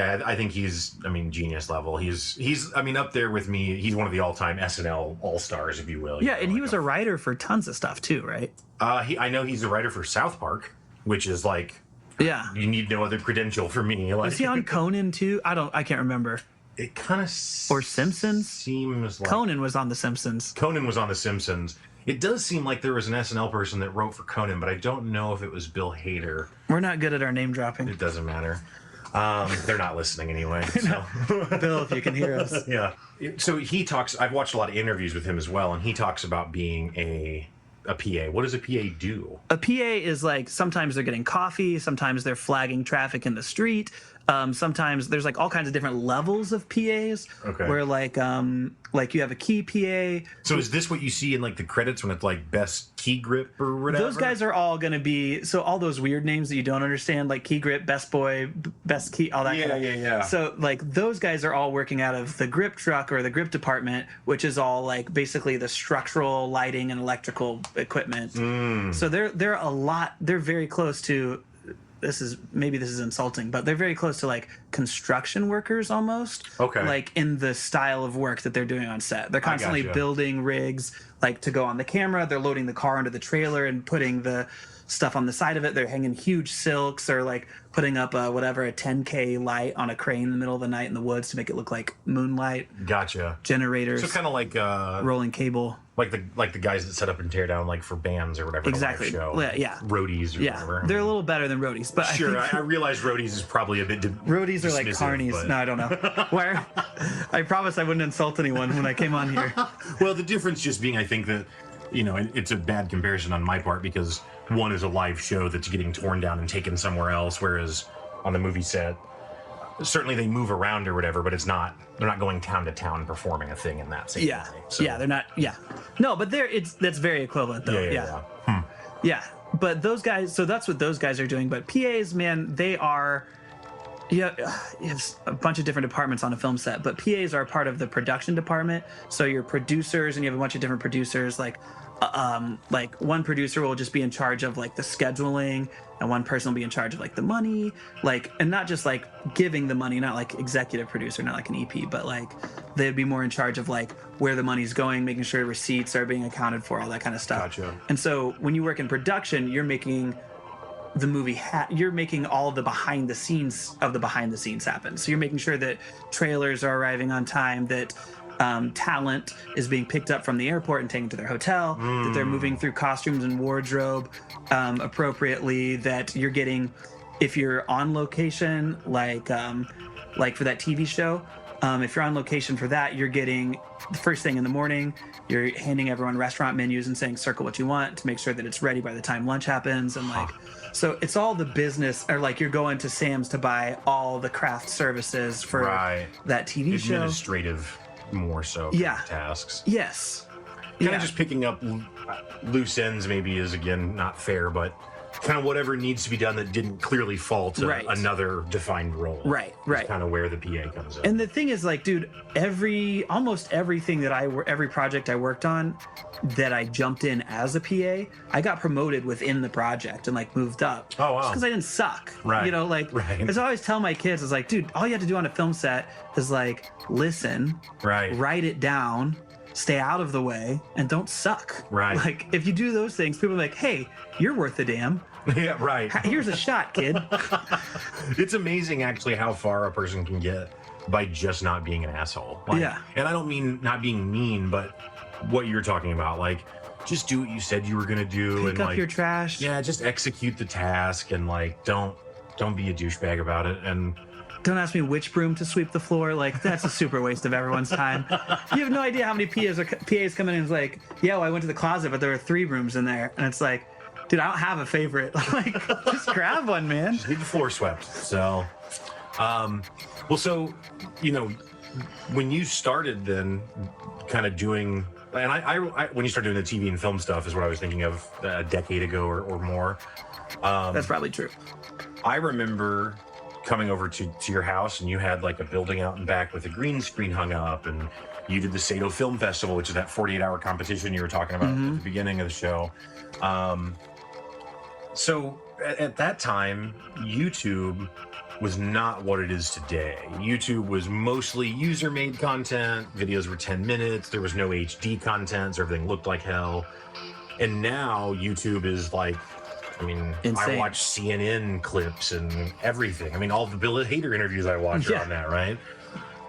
genius level. He's up there with me. He's one of the all-time SNL all-stars, if you will. Yeah, and he was a writer for tons of stuff too, right? I know he's a writer for South Park, which is like. Yeah, you need no other credential for me. Like, was he on Conan too? I can't remember. It kind of or Simpsons seems like Conan was on The Simpsons. Conan was on The Simpsons. It does seem like there was an SNL person that wrote for Conan, but I don't know if it was Bill Hader. We're not good at our name dropping. It doesn't matter. They're not listening anyway. So. Bill, if you can hear us. Yeah. So he talks. I've watched a lot of interviews with him as well, and he talks about being a PA. What does a PA do? A PA is like sometimes they're getting coffee, sometimes they're flagging traffic in the street. Sometimes there's like all kinds of different levels of PAs. Okay. Where like you have a key PA. So is this what you see in like the credits when it's like best key grip or whatever? Those guys are all going to be all those weird names that you don't understand, like key grip, best boy, best key, all that. Yeah. So like those guys are all working out of the grip truck or the grip department, which is all like basically the structural lighting and electrical equipment. So they're very close to. This is insulting, but they're very close to like construction workers almost. Okay. Like in the style of work that they're doing on set. They're constantly building rigs like to go on the camera. They're loading the car into the trailer and putting the stuff on the side of it. They're hanging huge silks or like putting up a 10K light on a crane in the middle of the night in the woods to make it look like moonlight. Gotcha. Generators. So kind of like rolling cable. Like the guys that set up and tear down like for bands or whatever. Exactly. Show. Yeah. Roadies or whatever. They're a little better than roadies, but sure. I realize roadies is probably a bit. Roadies are like carnies. But... No, I don't know. Where? I promise I wouldn't insult anyone when I came on here. Well, the difference just being, I think that, it's a bad comparison on my part because one is a live show that's getting torn down and taken somewhere else, whereas on the movie set, certainly they move around or whatever, but they're not going town to town performing a thing in that same way. So. Yeah, they're not. Yeah, no, but that's very equivalent though. Yeah. But those guys, so that's what those guys are doing. But PAs, man, they are. Yeah, it's a bunch of different departments on a film set, but PAs are part of the production department. So you're producers, and you have a bunch of different producers. Like one producer will just be in charge of like the scheduling, and one person will be in charge of like the money, and not just like giving the money, not like executive producer, not like an EP, but like they'd be more in charge of like where the money's going, making sure receipts are being accounted for, all that kind of stuff. Gotcha. And so when you work in production, you're making the movie you're making all the behind the scenes happen. So you're making sure that trailers are arriving on time, that talent is being picked up from the airport and taken to their hotel, that they're moving through costumes and wardrobe appropriately, that you're getting, if you're on location, like for that TV show, if you're on location for that, you're getting the first thing in the morning, you're handing everyone restaurant menus and saying circle what you want to make sure that it's ready by the time lunch happens, and so it's all the business, or like you're going to Sam's to buy all the craft services for that TV show. Administrative more so tasks. Yes. Kind of just picking up loose ends maybe is, again, not fair, but kind of whatever needs to be done that didn't clearly fall to Right. another defined role. Right. Kind of where the PA comes in. And the thing is, like, dude, almost everything that every project I worked on that I jumped in as a PA, I got promoted within the project and like moved up. Oh, wow. Just because I didn't suck. Right. You know, like, Right. as I always tell my kids, is like, dude, all you have to do on a film set is like listen, Right. write it down, stay out of the way, and don't suck. Right. Like, if you do those things, people are like, hey, you're worth a damn. Yeah, right. Here's a shot, kid. It's amazing actually how far a person can get by just not being an asshole. Like, Yeah. And I don't mean not being mean, but what you're talking about, like, just do what you said you were gonna do. Pick and up like, your trash. yeah, just execute the task and like don't be a douchebag about it. And Don't ask me which broom to sweep the floor. Like, that's a super waste of everyone's time. You have no idea how many PAs come in and is like, yeah, well, I went to the closet, but there were 3 brooms in there. And it's like, dude, I don't have a favorite. Like, just grab one, man. just need the floor swept. So, well, so, you know, when you started then kind of doing, and I when you started doing the TV and film stuff is what I was thinking of a decade ago or more. That's probably true. I remember coming over to your house and you had like a building out in back with a green screen hung up, and you did the Sato Film Festival, which is that 48-hour competition you were talking about at the beginning of the show. So at that time, YouTube was not what it is today. YouTube was mostly user-made content. Videos were 10 minutes. There was no HD content, so everything looked like hell. And now YouTube is like, I mean, insane. I watch CNN clips and everything. I mean, all the Bill Hader interviews I watch are on that, right?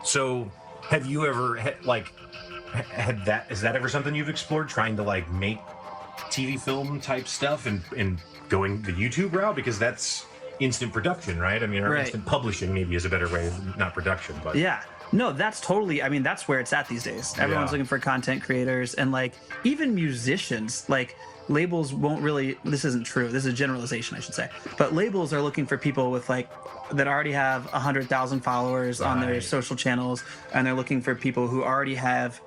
So have you ever had that? Is that ever something you've explored, trying to like make TV film type stuff and going the YouTube route? Because that's instant production, right? I mean, or instant publishing maybe is a better way, not production, but yeah. No, that's totally, I mean, that's where it's at these days. Everyone's looking for content creators, and like even musicians, like labels won't really, this isn't true, this is a generalization I should say, but labels are looking for people with like that already have 100,000 followers on their social channels, and they're looking for people who already have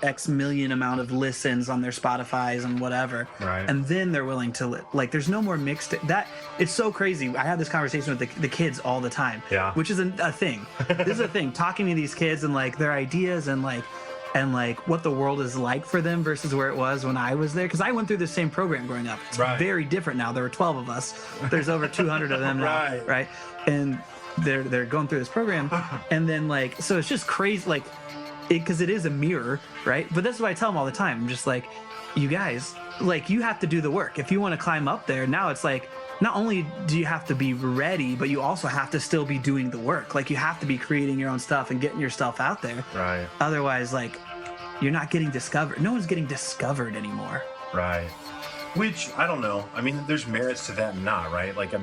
X million amount of listens on their Spotify's and whatever, and then they're willing to like. There's no more mixed. That it's so crazy. I have this conversation with the kids all the time, which is a thing. This is a thing. Talking to these kids and like their ideas and like what the world is like for them versus where it was when I was there. Because I went through the same program growing up. It's very different now. There were 12 of us. There's over 200 of them now, right? And they're going through this program, and then like so it's just crazy, like. Because it is a mirror, right? But that's what I tell them all the time. I'm just like, you guys, like, you have to do the work. If you want to climb up there, now it's like, not only do you have to be ready, but you also have to still be doing the work. Like, you have to be creating your own stuff and getting your stuff out there. Right. Otherwise, like, you're not getting discovered. No one's getting discovered anymore. Right. Which, I don't know. I mean, there's merits to that and not, right? Like,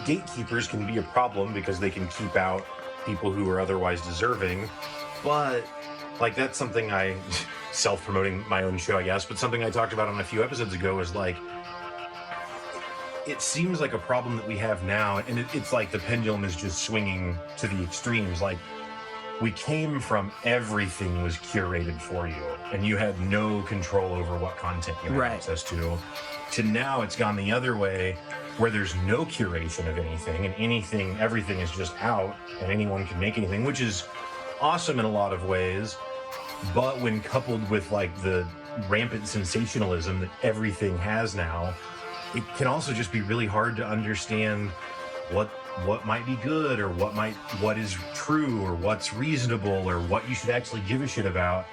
gatekeepers can be a problem because they can keep out people who are otherwise deserving, but like that's something I self-promoting my own show, I guess, but something I talked about on a few episodes ago is like it seems like a problem that we have now, and it's like the pendulum is just swinging to the extremes. Like we came from everything was curated for you and you had no control over what content you had access to now it's gone the other way, where there's no curation of anything and everything is just out and anyone can make anything, which is awesome in a lot of ways. But when coupled with like the rampant sensationalism that everything has now, it can also just be really hard to understand what might be good or what is true or what's reasonable or what you should actually give a shit about.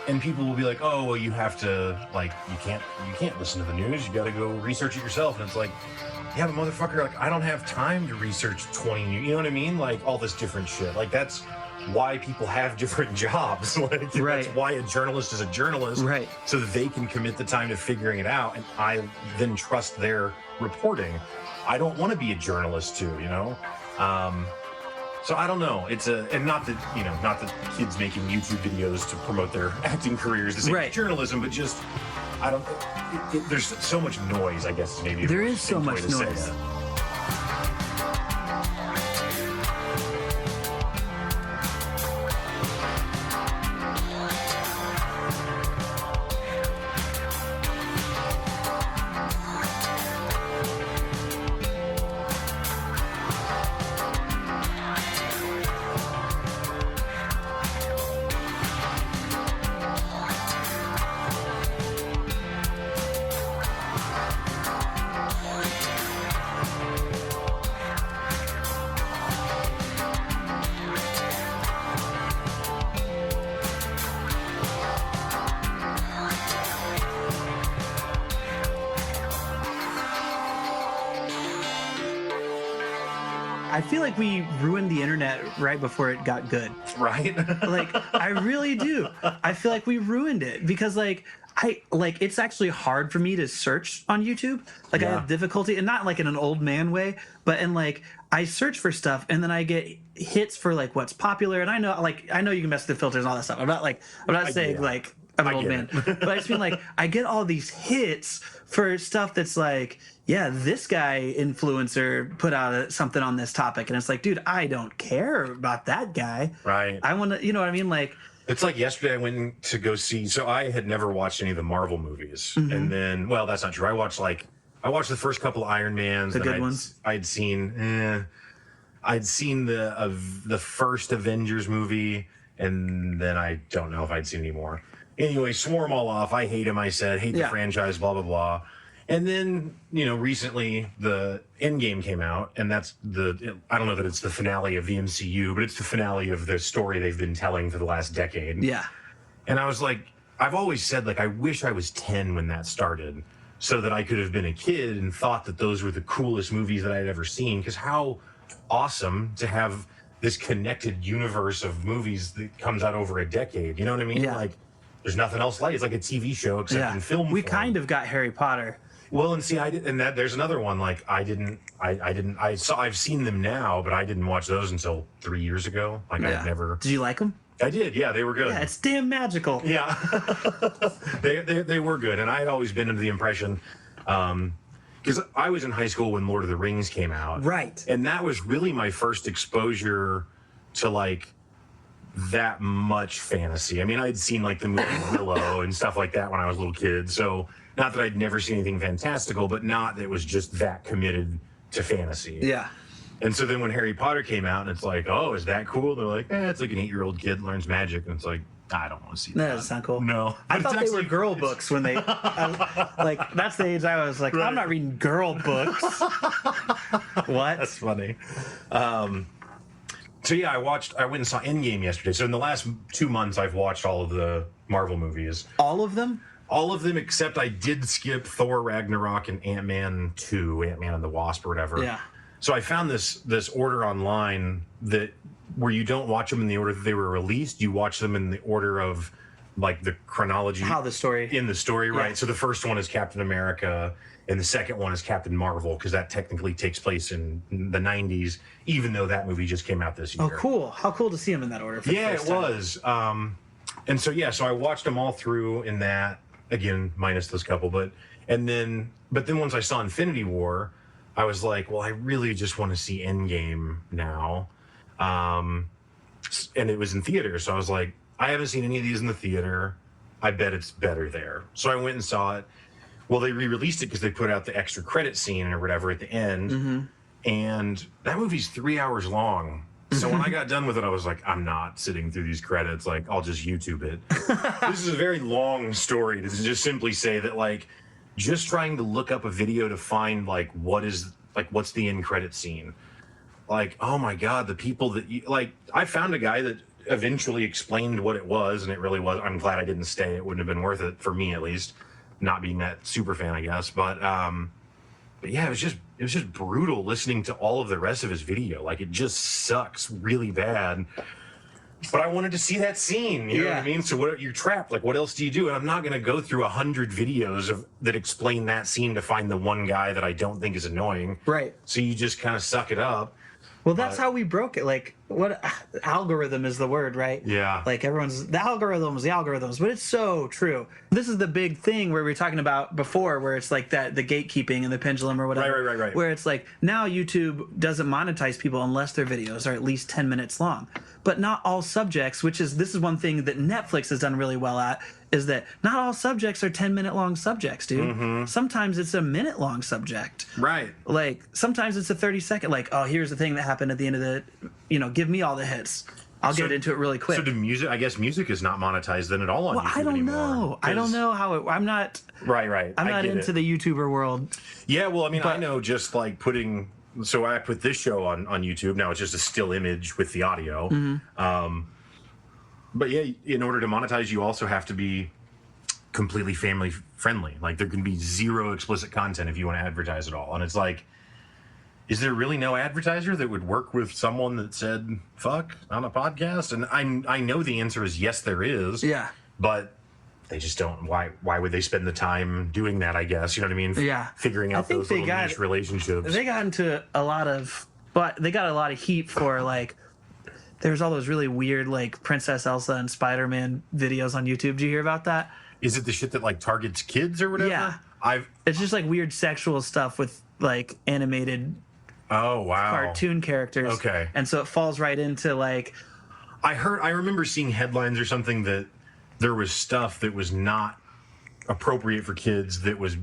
And people will be like, oh, well, you have to, like, you can't listen to the news. You got to go research it yourself. And it's like, yeah, but motherfucker, like, I don't have time to research 20 news. You know what I mean? Like, all this different shit. Like, that's why people have different jobs. Like, that's why a journalist is a journalist. Right. So that they can commit the time to figuring it out. And I then trust their reporting. I don't want to be a journalist too, you know? So I don't know. And not that kids making YouTube videos to promote their acting careers to say journalism, but just, there's so much noise, I guess, maybe. There is so much noise. I feel like we ruined the internet right before it got good. Right? Like, I really do. I feel like we ruined it because it's actually hard for me to search on YouTube. Like, I have difficulty, and not like in an old man way, but in like, I search for stuff and then I get hits for like what's popular. And I know you can mess with the filters and all that stuff. I'm not saying like I'm an old man, but I just mean like I get all these hits for stuff that's like, yeah, this guy influencer put out something on this topic, and it's like, dude, I don't care about that guy. Right. I want to, you know what I mean? Like, it's like yesterday I went to go see. So I had never watched any of the Marvel movies, and then, well, that's not true. I watched the first couple of Iron Mans. The good ones. I'd seen the first Avengers movie, and then I don't know if I'd seen any more. Anyway, swore them all off. I hate him. I said, hate the franchise, blah, blah, blah. And then, recently the Endgame came out, and I don't know that it's the finale of the MCU, but it's the finale of the story they've been telling for the last decade. Yeah. And I was like, I've always said, like, I wish I was 10 when that started, so that I could have been a kid and thought that those were the coolest movies that I'd ever seen. Because how awesome to have this connected universe of movies that comes out over a decade. You know what I mean? Yeah. Like, there's nothing else like it. It's like a TV show except in film We form. kind of got Harry Potter. Well, and see, there's another one. Like, I've seen them now, but I didn't watch those until 3 years ago. Like, I've never. Did you like them? I did. Yeah, they were good. Yeah, it's damn magical. Yeah, they were good, and I had always been under the impression, because I was in high school when Lord of the Rings came out, Right. and that was really my first exposure to like that much fantasy. I mean, I'd seen like the movie Willow and stuff like that when I was a little kid, so not that I'd never seen anything fantastical, but not that it was just that committed to fantasy. Yeah. And so then when Harry Potter came out, and it's like, oh, is that cool? They're like, it's like an 8-year-old kid learns magic, and it's like, I don't want to see that. No, that's not cool. No, I thought they were girl books when they, like, that's the age I was like, I'm not reading girl books. What? That's funny. So yeah, I went and saw Endgame yesterday. So in the last 2 months, I've watched all of the Marvel movies. All of them? All of them, except I did skip Thor Ragnarok and Ant-Man 2, Ant-Man and the Wasp or whatever. Yeah. So I found this order online where you don't watch them in the order that they were released. You watch them in the order of like the chronology. How the story. In the story, right? Yeah. So the first one is Captain America, and the second one is Captain Marvel, because that technically takes place in the 90s, even though that movie just came out this year. Oh, cool. How cool to see them in that order. Yeah, it was. And so, so I watched them all through in that, again, minus this couple, but then once I saw Infinity War, I was like, well, I really just want to see Endgame now. And it was in theater, so I was like, I haven't seen any of these in the theater. I bet it's better there. So I went and saw it. Well, they re-released it because they put out the extra credit scene or whatever at the end. Mm-hmm. And that movie's 3 hours long. So when I got done with it, I was like, I'm not sitting through these credits. Like, I'll just YouTube it. This is a very long story to just simply say that, like, just trying to look up a video to find, like, what's the end credit scene. Like, oh my God, the people that I found a guy that eventually explained what it was, and it really was. I'm glad I didn't stay. It wouldn't have been worth it for me, at least, not being that super fan, I guess. But yeah, it was just brutal listening to all of the rest of his video. Like, it just sucks really bad. But I wanted to see that scene, you know what I mean? So you're trapped. Like, what else do you do? And I'm not going to go through 100 videos that explain that scene to find the one guy that I don't think is annoying. Right. So you just kind of suck it up. Well, that's how we broke it. Like, what algorithm is the word, right? Yeah. Like, the algorithms, but it's so true. This is the big thing where we were talking about before, where it's like that, the gatekeeping and the pendulum or whatever. Right. Where it's like, now YouTube doesn't monetize people unless their videos are at least 10 minutes long. But not all subjects, this is one thing that Netflix has done really well at, is that not all subjects are 10-minute long subjects, dude. Mm-hmm. Sometimes it's a minute-long subject. Right. Like, sometimes it's a 30-second, like, oh, here's the thing that happened at the end of the, give me all the hits. I'll get into it really quick. So I guess music is not monetized then at all on YouTube anymore. I don't know how it, I'm not. Right. I'm not into the YouTuber world. Yeah, well, I mean, I know just like so I put this show on YouTube. Now it's just a still image with the audio. Mm-hmm. But yeah, in order to monetize, you also have to be completely family friendly. Like, there can be zero explicit content if you want to advertise at all. And it's like, is there really no advertiser that would work with someone that said fuck on a podcast? And I know the answer is yes, there is. Yeah. But they just don't. Why would they spend the time doing that, I guess? You know what I mean? Yeah. Figuring out those little niche relationships. They got into a lot of, but they got a lot of heat for like, there's all those really weird like Princess Elsa and Spider-Man videos on YouTube. Do you hear about that? Is it the shit that like targets kids or whatever? Yeah. It's just like weird sexual stuff with like animated cartoon characters. Okay. And so it falls right into like, I remember seeing headlines or something that there was stuff that was not appropriate for kids that was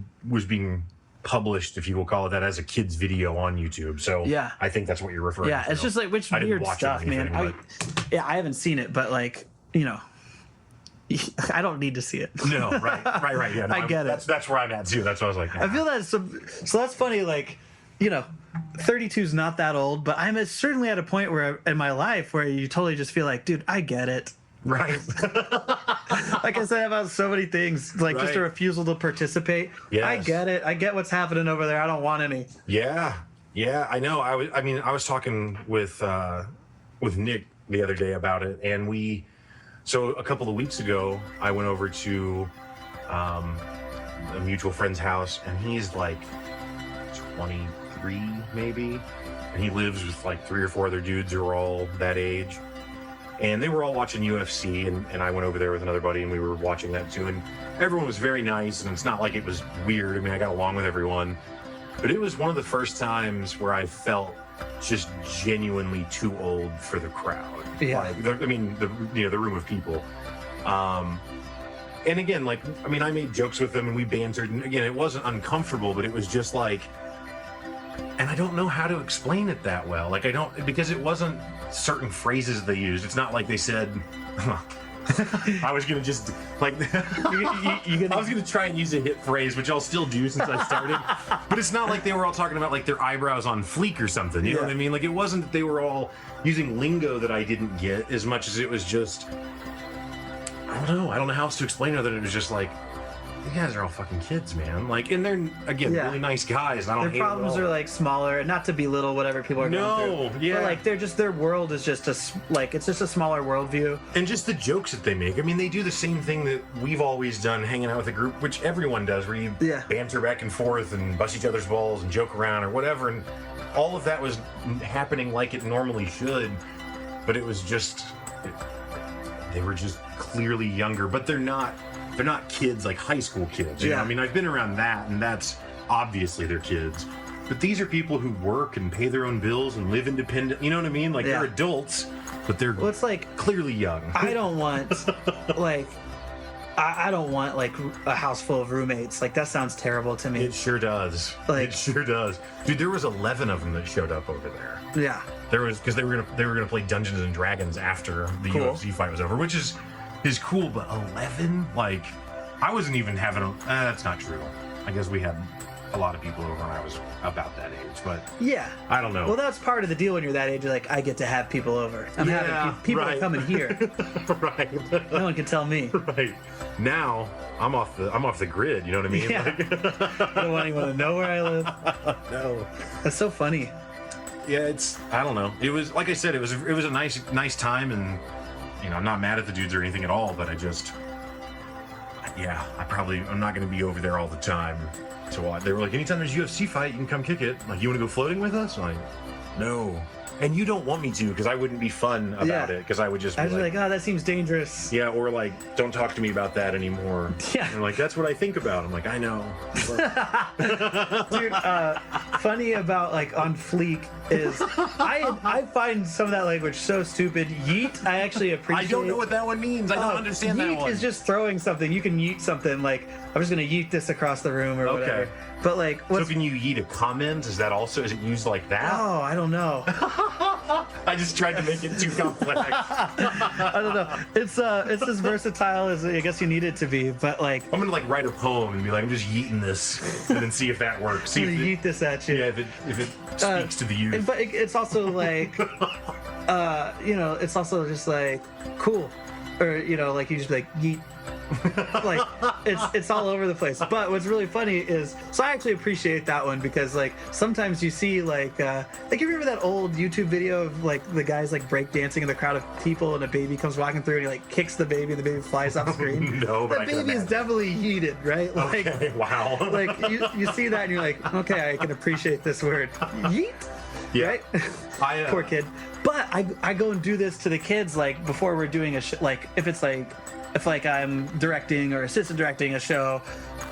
being published, if you will call it that, as a kid's video on YouTube. So yeah. I think that's what you're referring to. Yeah, it's just like which weird stuff, man. I haven't seen it, but like, you know, I don't need to see it. No, right. Yeah, no, I get it. That's where I'm at too. That's what I was like. I feel that so that's funny. Like, you know, 32 is not that old, but I'm certainly at a point where in my life where you totally just feel like, dude, I get it. Right. Like I said about so many things, like just a refusal to participate. Yes. I get it. I get what's happening over there. I don't want any. Yeah, I know. I was talking with Nick the other day about it, and so a couple of weeks ago, I went over to a mutual friend's house, and he's like 23 maybe, and he lives with like 3 or 4 other dudes who are all that age. And they were all watching UFC, and I went over there with another buddy, and we were watching that too. And everyone was very nice, and it's not like it was weird. I mean, I got along with everyone. But it was one of the first times where I felt just genuinely too old for the crowd. Yeah. Like, the room of people. And again, like, I mean, I made jokes with them, and we bantered. And again, it wasn't uncomfortable, but it was just like, and I don't know how to explain it that well. Like, because it wasn't certain phrases they used. It's not like they said, I was going to just, like, I was going to try and use a hit phrase, which I'll still do since I started. But it's not like they were all talking about, like, their eyebrows on fleek or something. You know what I mean? Like, it wasn't that they were all using lingo that I didn't get as much as it was just, I don't know how else to explain it other than it was just like, you guys are all fucking kids, man. Like, and they're, again, really nice guys. I don't hate their problems are like smaller, not to belittle whatever people are going through. But like, their world is just it's just a smaller worldview. And just the jokes that they make. I mean, they do the same thing that we've always done, hanging out with a group, which everyone does, where you banter back and forth and bust each other's balls and joke around or whatever. And all of that was happening like it normally should. But it was just, they were just clearly younger, but they're not kids like high school kids. You know? I mean, I've been around that, and that's obviously they're kids. But these are people who work and pay their own bills and live independent. You know what I mean? Like, they're adults, but they're it's like clearly young. I don't want like I don't want like a house full of roommates. Like, that sounds terrible to me. It sure does. Like, it sure does. Dude, there was 11 of them that showed up over there. Yeah. There was, because they were gonna play Dungeons and Dragons after the UFC fight was over, which is cool, but 11? Like, I wasn't even having that's not true. I guess we had a lot of people over when I was about that age, but I don't know. Well, that's part of the deal when you're that age. You're like, I get to have people over. I'm having people are coming here. Right. No one can tell me. Right. Now I'm off the grid. You know what I mean? Yeah. Like, I don't want anyone to know where I live. No. That's so funny. Yeah, I don't know. It was, like I said, it was a nice time, and you know, I'm not mad at the dudes or anything at all, but I'm not going to be over there all the time to watch. They were like, anytime there's a UFC fight, you can come kick it. Like, you want to go floating with us? I'm like, no. And you don't want me to, because I wouldn't be fun about it, because I would just be like, oh, that seems dangerous. Yeah, or like, don't talk to me about that anymore. Yeah. And like, that's what I think about. I'm like, I know. Dude, funny about like on fleek is I find some of that language so stupid. Yeet, I actually appreciate. I don't know what that one means. I don't understand that one. Yeet is just throwing something. You can yeet something like, I'm just gonna yeet this across the room or whatever. But like, so can you yeet a comment? Is it used like that? Oh, I don't know. I just tried to make it too complex. I don't know. It's as versatile as I guess you need it to be, but like, I'm gonna like write a poem and be like, I'm just yeeting this, and then see if that works. See if yeet this at you. Yeah, if it speaks to the youth. But it's also like, you know, it's also just like cool, or you know, like you just be like yeet. Like it's all over the place. But what's really funny is, so I actually appreciate that one, because like sometimes you see like you remember that old YouTube video of like the guys like break dancing in the crowd of people and a baby comes walking through and he like kicks the baby and the baby flies off screen. No, but that baby is definitely heated, right? Like, okay, wow. Like you see that and you're like, okay, I can appreciate this word. Yeet. Yeah. Right? Poor kid. But I go and do this to the kids like before we're doing a like if I'm directing or assistant directing a show,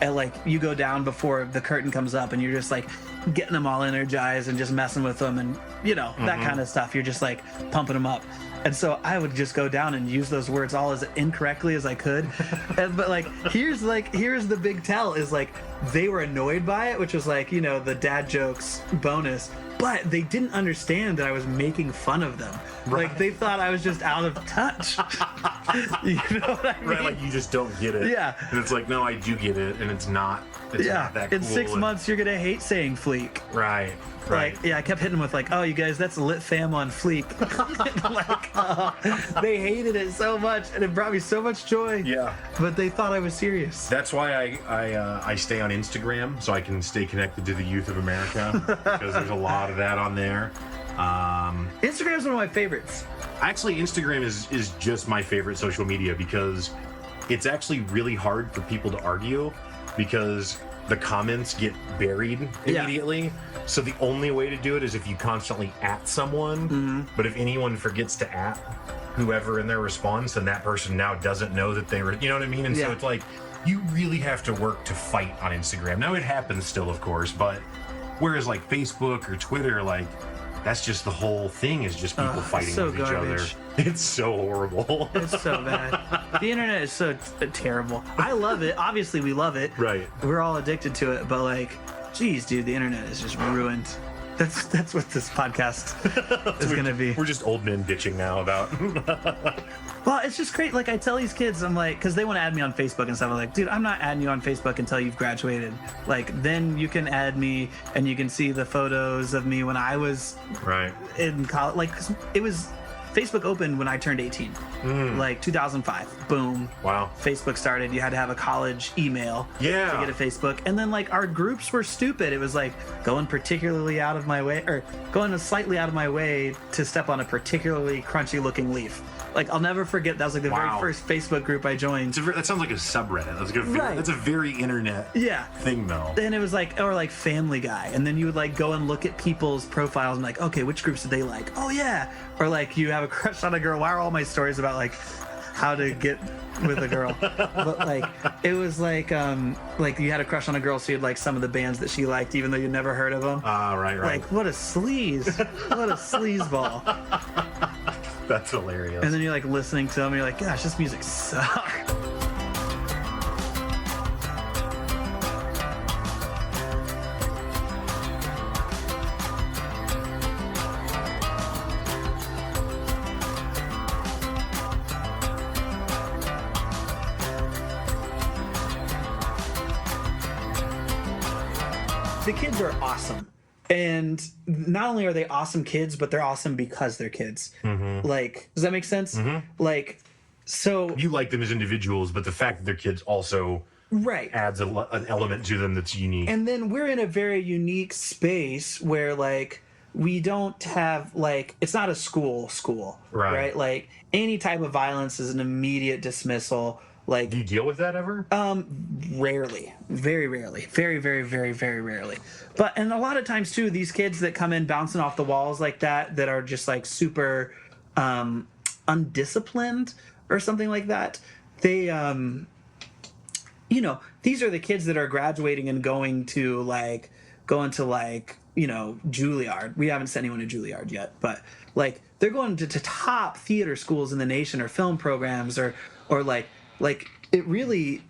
and like you go down before the curtain comes up and you're just like getting them all energized and just messing with them and that kind of stuff. You're just like pumping them up. And so I would just go down and use those words all as incorrectly as I could. But like here's the big tell is like they were annoyed by it, which was like, the dad jokes bonus. But they didn't understand that I was making fun of them. Right. Like they thought I was just out of touch. You know what I mean? Right, like you just don't get it. Yeah. And it's like, no, I do get it, and it's not that cool. In 6 months, you're gonna hate saying fleek. Right. Like, I kept hitting them with like, oh, you guys, that's lit fam on fleek. Like, they hated it so much, and it brought me so much joy. Yeah. But they thought I was serious. That's why I stay on Instagram, so I can stay connected to the youth of America, because there's a lot of that on there. Instagram's one of my favorites. Actually, Instagram is just my favorite social media, because it's actually really hard for people to argue, because the comments get buried immediately. Yeah. So the only way to do it is if you constantly at someone. Mm-hmm. But if anyone forgets to at whoever in their response, then that person now doesn't know that they were, you know what I mean? And so it's like, you really have to work to fight on Instagram. Now it happens still, of course, but whereas like Facebook or Twitter, like that's just the whole thing, is just people fighting with each other. It's so horrible. It's so bad. The internet is so terrible. I love it. Obviously, we love it. Right. We're all addicted to it, but like, geez, dude, the internet is just ruined. That's what this podcast is going to be. We're just old men bitching now about. Well, it's just great. Like I tell these kids, I'm like, because they want to add me on Facebook and stuff. I'm like, dude, I'm not adding you on Facebook until you've graduated. Like then you can add me and you can see the photos of me when I was in college. Like it was. Facebook opened when I turned 18, like 2005. Boom. Wow. Facebook started. You had to have a college email to get a Facebook. And then like our groups were stupid. It was like going particularly out of my way, or going slightly out of my way to step on a particularly crunchy looking leaf. Like I'll never forget, that was like the very first Facebook group I joined. That sounds like a subreddit. That's a very internet thing though. And it was like, or like Family Guy. And then you would like go and look at people's profiles and like, okay, which groups did they like? Oh yeah. Or like you have a crush on a girl. Why are all my stories about like how to get with a girl? But like it was like you had a crush on a girl, so you'd like some of the bands that she liked even though you never heard of them. Right. Like what a sleaze. What a sleazeball. That's hilarious. And then you're like listening to them and you're like, gosh, this music sucks. The kids are awesome. And not only are they awesome kids, but they're awesome because they're kids. Mm-hmm. Like, does that make sense? Mm-hmm. Like, so you like them as individuals, but the fact that they're kids also adds an element to them that's unique. And then we're in a very unique space where, like, we don't have, like, it's not a school, right? Like, any type of violence is an immediate dismissal. Like, do you deal with that ever? Rarely. Very rarely. Very, very, very, very rarely. And a lot of times too, these kids that come in bouncing off the walls like that are just like super undisciplined or something like that. They, these are the kids that are graduating and going to Juilliard. We haven't sent anyone to Juilliard yet, but like they're going to top theater schools in the nation or film programs or like it really,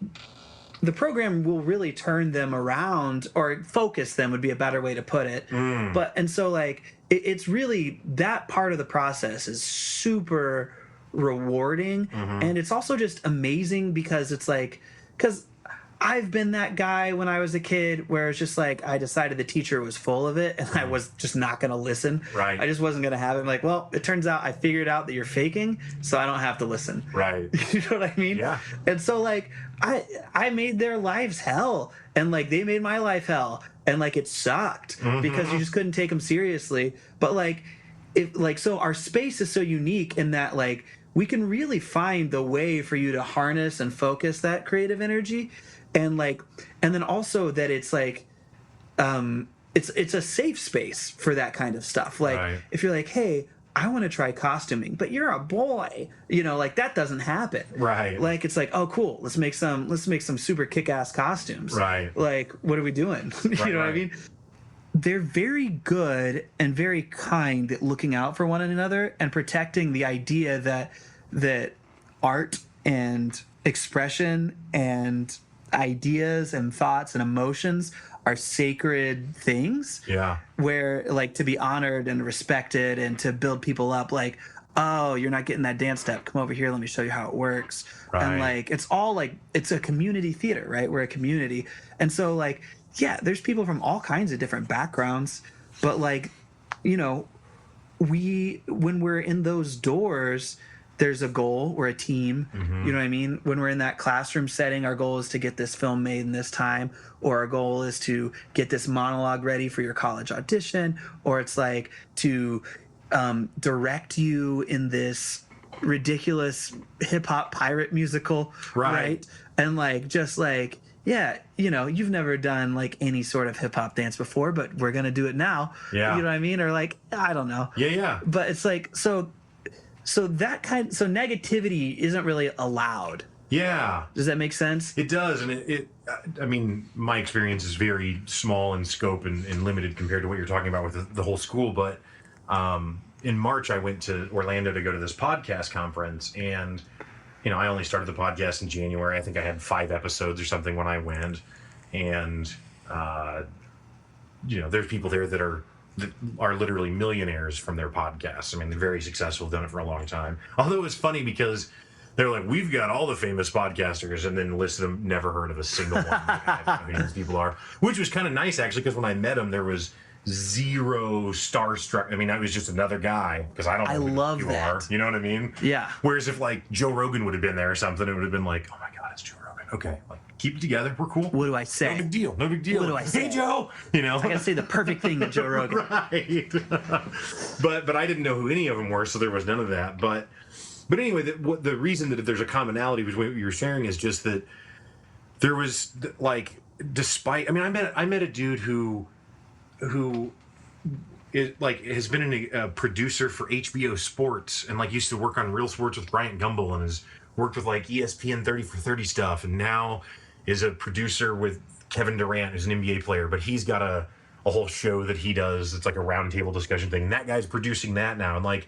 the program will really turn them around, or focus them would be a better way to put it. And so like it's really, that part of the process is super rewarding. And it's also just amazing because it's like, because I've been that guy when I was a kid where it's just like I decided the teacher was full of it and I was just not going to listen. Right. I just wasn't going to have it. I'm like, well, it turns out I figured out that you're faking, so I don't have to listen. Right. You know what I mean? Yeah. And so like I made their lives hell, and like they made my life hell, and like it sucked because you just couldn't take them seriously. But like so our space is so unique in that like we can really find the way for you to harness and focus that creative energy. And then also that it's like it's a safe space for that kind of stuff. Like if you're like, hey, I want to try costuming, but you're a boy, like that doesn't happen. Right. Like it's like, oh cool, let's make some super kick-ass costumes. Right. Like what are we doing? You know what I mean? They're very good and very kind at looking out for one another and protecting the idea that art and expression and ideas and thoughts and emotions are sacred things. Yeah. Where like to be honored and respected and to build people up, like, oh, you're not getting that dance step, come over here, let me show you how it works. Right. And like it's all like it's a community theater, right? We're a community. And so like, yeah, there's people from all kinds of different backgrounds, but like, when we're in those doors, there's a goal. We're a team. You know what I mean? When we're in that classroom setting, our goal is to get this film made in this time, or our goal is to get this monologue ready for your college audition, or it's like to direct you in this ridiculous hip-hop pirate musical, right? And like, just like, yeah, you've never done like any sort of hip-hop dance before, but we're going to do it now. Yeah. You know what I mean? Or like, I don't know. Yeah. But it's like, so negativity isn't really allowed. Yeah. Does that make sense? It does. And I mean, my experience is very small in scope and limited compared to what you're talking about with the whole school. But in March, I went to Orlando to go to this podcast conference, and I only started the podcast in January. I think I had 5 episodes or something when I went, and there's people there that are literally millionaires from their podcasts. I mean, they're very successful, done it for a long time. Although it was funny because they're like, we've got all the famous podcasters, and then listed them, never heard of a single one. I don't know who these people are, which was kind of nice actually, because when I met them, there was zero starstruck. I mean, I was just another guy because I don't know who you are. You know what I mean? Yeah. Whereas if like Joe Rogan would have been there or something, it would have been like, oh my God, it's Joe Rogan. Okay, like keep it together. We're cool. What do I say? No big deal. No big deal. What do I say? Hey Joe. I gotta say the perfect thing to Joe Rogan. Right. But I didn't know who any of them were, so there was none of that. But anyway, the reason that there's a commonality between what you were sharing is just that there was like, despite. I mean, I met a dude who has been a producer for HBO Sports, and like used to work on Real Sports with Bryant Gumbel, and has worked with like ESPN 30 for 30 stuff, and now is a producer with Kevin Durant, who's an NBA player, but he's got a whole show that he does. It's like a roundtable discussion thing. And that guy's producing that now, and like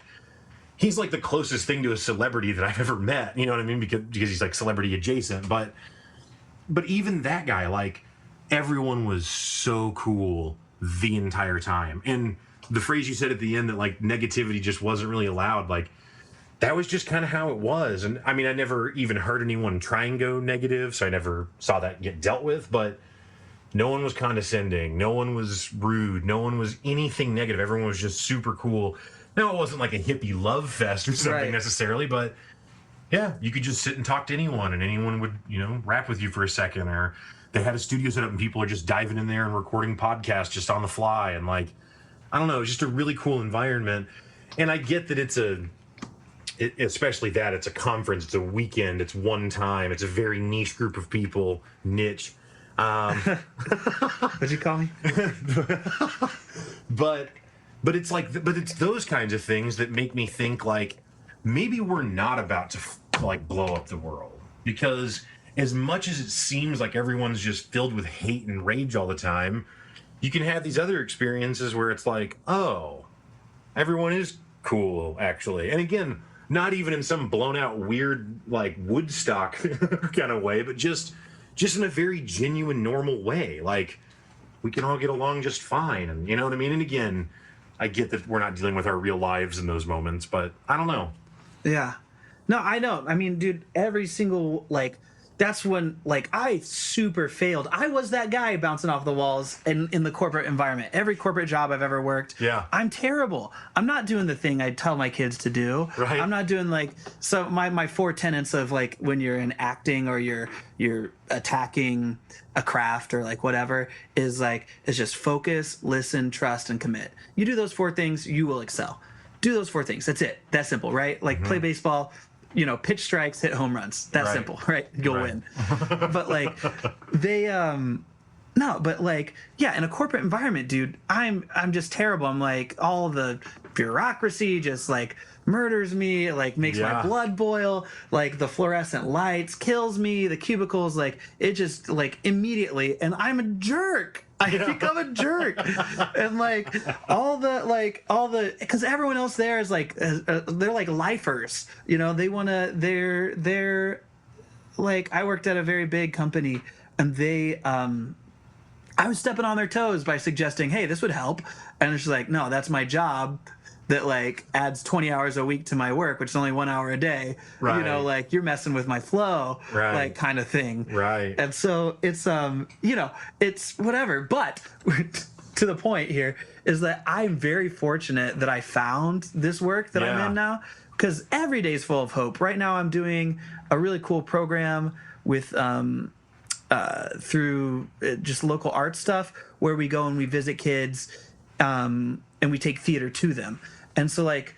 he's like the closest thing to a celebrity that I've ever met. You know what I mean? Because he's like celebrity adjacent. But even that guy, like everyone was so cool the entire time. And the phrase you said at the end that like negativity just wasn't really allowed, like that was just kind of how it was. And I mean, I never even heard anyone try and go negative, so I never saw that get dealt with, but no one was condescending, no one was rude, no one was anything negative. Everyone was just super cool. Now, it wasn't like a hippie love fest or something necessarily, but yeah, you could just sit and talk to anyone, and anyone would, rap with you for a second. Or they had a studio set up and people are just diving in there and recording podcasts just on the fly. And like, I don't know, it's just a really cool environment. And I get that it's especially that it's a conference, it's a weekend, it's one time, it's a very niche group of people, niche. What'd you call me? But it's those kinds of things that make me think like maybe we're not about to like blow up the world, because as much as it seems like everyone's just filled with hate and rage all the time, you can have these other experiences where it's like, oh, everyone is cool actually. And again, not even in some blown out weird like Woodstock kind of way, but just in a very genuine normal way. Like we can all get along just fine, and you know what I mean? And again, I get that we're not dealing with our real lives in those moments, but I don't know. Yeah. No, I know. I mean, dude, every single, like, that's when like I super failed. I was that guy bouncing off the walls in the corporate environment. Every corporate job I've ever worked, I'm terrible. I'm not doing the thing I tell my kids to do. Right. I'm not doing like so my four tenets of like when you're in acting or you're attacking a craft or like whatever is just focus, listen, trust, and commit. You do those four things, you will excel. Do those four things. That's it. That's simple, right? Like play baseball, pitch strikes, hit home runs. That's simple, right? You'll win. But like they no, but like in a corporate environment, dude, I'm just terrible. I'm like all the bureaucracy just like murders me, like makes my blood boil, like the fluorescent lights kills me, the cubicles, like it just like immediately, and I'm a jerk. I become a jerk. And like all the because everyone else there is like they're like lifers, they want to they're like I worked at a very big company and they I was stepping on their toes by suggesting, hey, this would help, and it's like, no, that's my job that like adds 20 hours a week to my work, which is only 1 hour a day. Right. Like you're messing with my flow, like kind of thing. Right. And so it's it's whatever. But to the point here is that I'm very fortunate that I found this work that I'm in now, because every day is full of hope. Right now I'm doing a really cool program with through just local art stuff where we go and we visit kids and we take theater to them. And so like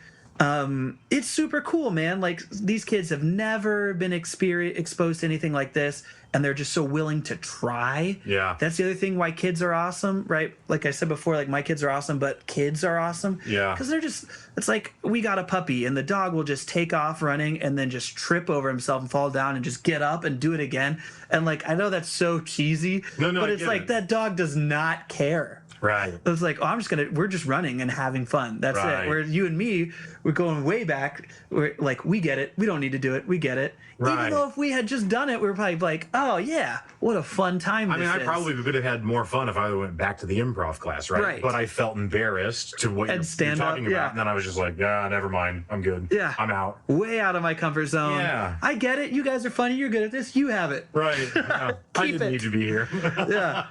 it's super cool, man. Like these kids have never been exposed to anything like this, and they're just so willing to try. Yeah. That's the other thing why kids are awesome, right? Like I said before, like my kids are awesome, but kids are awesome. Yeah. Because it's like we got a puppy and the dog will just take off running and then just trip over himself and fall down and just get up and do it again. And like I know that's so cheesy, but it's like that dog does not care. Right. It's like, we're just running and having fun. That's it. Where you and me, we're going way back. We're like, we get it. We don't need to do it. We get it. Right. Even though if we had just done it, we were probably like, oh, yeah, what a fun time I probably could have had more fun if I went back to the improv class, right? But I felt embarrassed to what you're talking about. And then I was just like, never mind. I'm good. Yeah. I'm out. Way out of my comfort zone. Yeah. I get it. You guys are funny. You're good at this. You have it. Right. Yeah. I didn't need to be here. Yeah.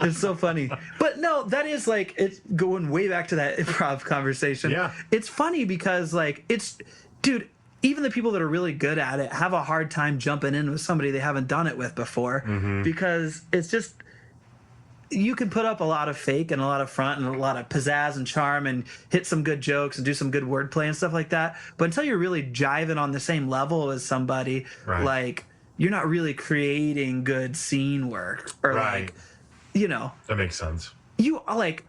It's so funny. But no, that is like, it's going way back to that improv conversation. Yeah. It's funny because like, dude, even the people that are really good at it have a hard time jumping in with somebody they haven't done it with before, because it's just, you can put up a lot of fake and a lot of front and a lot of pizzazz and charm and hit some good jokes and do some good wordplay and stuff like that. But until you're really jiving on the same level as somebody, like you're not really creating good scene work or like, that makes sense. You like,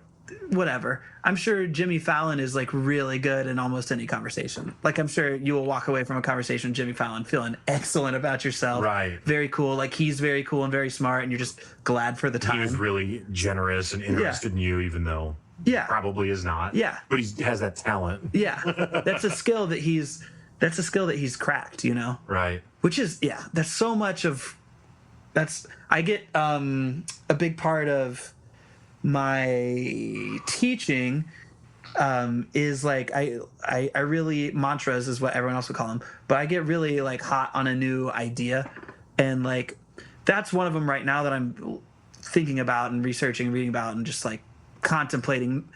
whatever. I'm sure Jimmy Fallon is like really good in almost any conversation. Like I'm sure you will walk away from a conversation with Jimmy Fallon feeling excellent about yourself. Right. Very cool. Like he's very cool and very smart, and you're just glad for the time. He was really generous and interested in you, even though probably is not. Yeah. But he has that talent. Yeah. That's a skill that he's cracked, Right. Which is that's so much of I get a big part of my teaching is like I really, mantras is what everyone else would call them, but I get really like hot on a new idea, and like that's one of them right now that I'm thinking about and researching and reading about and just like contemplating,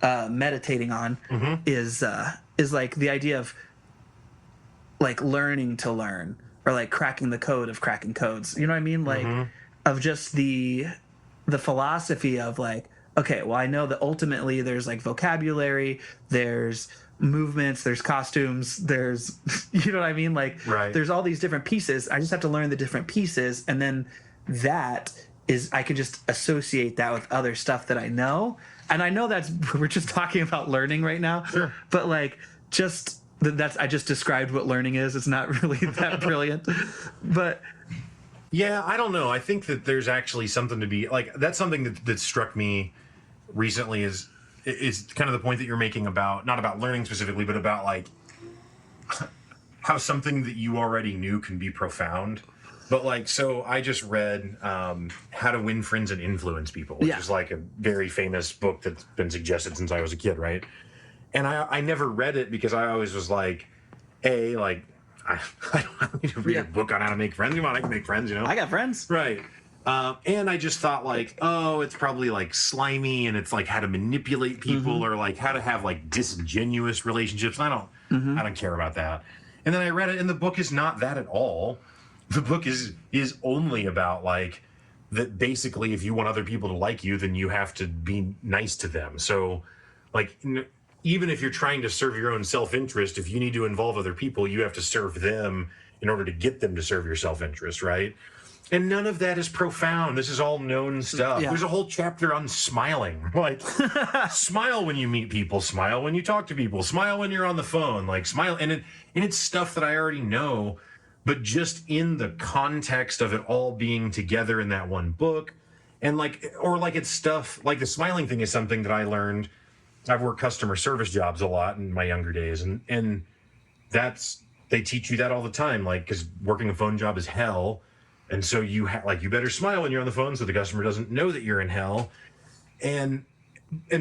meditating on, is like the idea of like learning to learn, or like cracking the code of cracking codes, you know what I mean, like of just the philosophy of like, okay, well, I know that ultimately there's like vocabulary, there's movements, there's costumes, there's, you know what I mean? Like, there's all these different pieces. I just have to learn the different pieces. And then I can just associate that with other stuff that I know. And I know we're just talking about learning right now, but like, I just described what learning is. It's not really that brilliant, but yeah, I don't know. I think that there's actually something to be like, that's something that struck me recently is kind of the point that you're making about, not about learning specifically, but about like how something that you already knew can be profound. But like, so I just read How to Win Friends and Influence People, which is like a very famous book that's been suggested since I was a kid, right? And I never read it because I always was like, like I don't need to read a book on how to make friends. Come on, I can make friends, I got friends. Right. And I just thought like, oh, it's probably like slimy and it's like how to manipulate people or like how to have like disingenuous relationships. And I don't care about that. And then I read it and the book is not that at all. The book is only about like that basically if you want other people to like you, then you have to be nice to them. So like even if you're trying to serve your own self-interest, if you need to involve other people, you have to serve them in order to get them to serve your self-interest, right? And none of that is profound. This is all known stuff. Yeah. There's a whole chapter on smiling. Like, smile when you meet people. Smile when you talk to people. Smile when you're on the phone. Like, smile. And it's stuff that I already know, but just in the context of it all being together in that one book. And like, or like it's stuff, like the smiling thing is something that I learned. I've worked customer service jobs a lot in my younger days. And that's, they teach you that all the time. Like, because working a phone job is hell. And so you better smile when you're on the phone so the customer doesn't know that you're in hell. And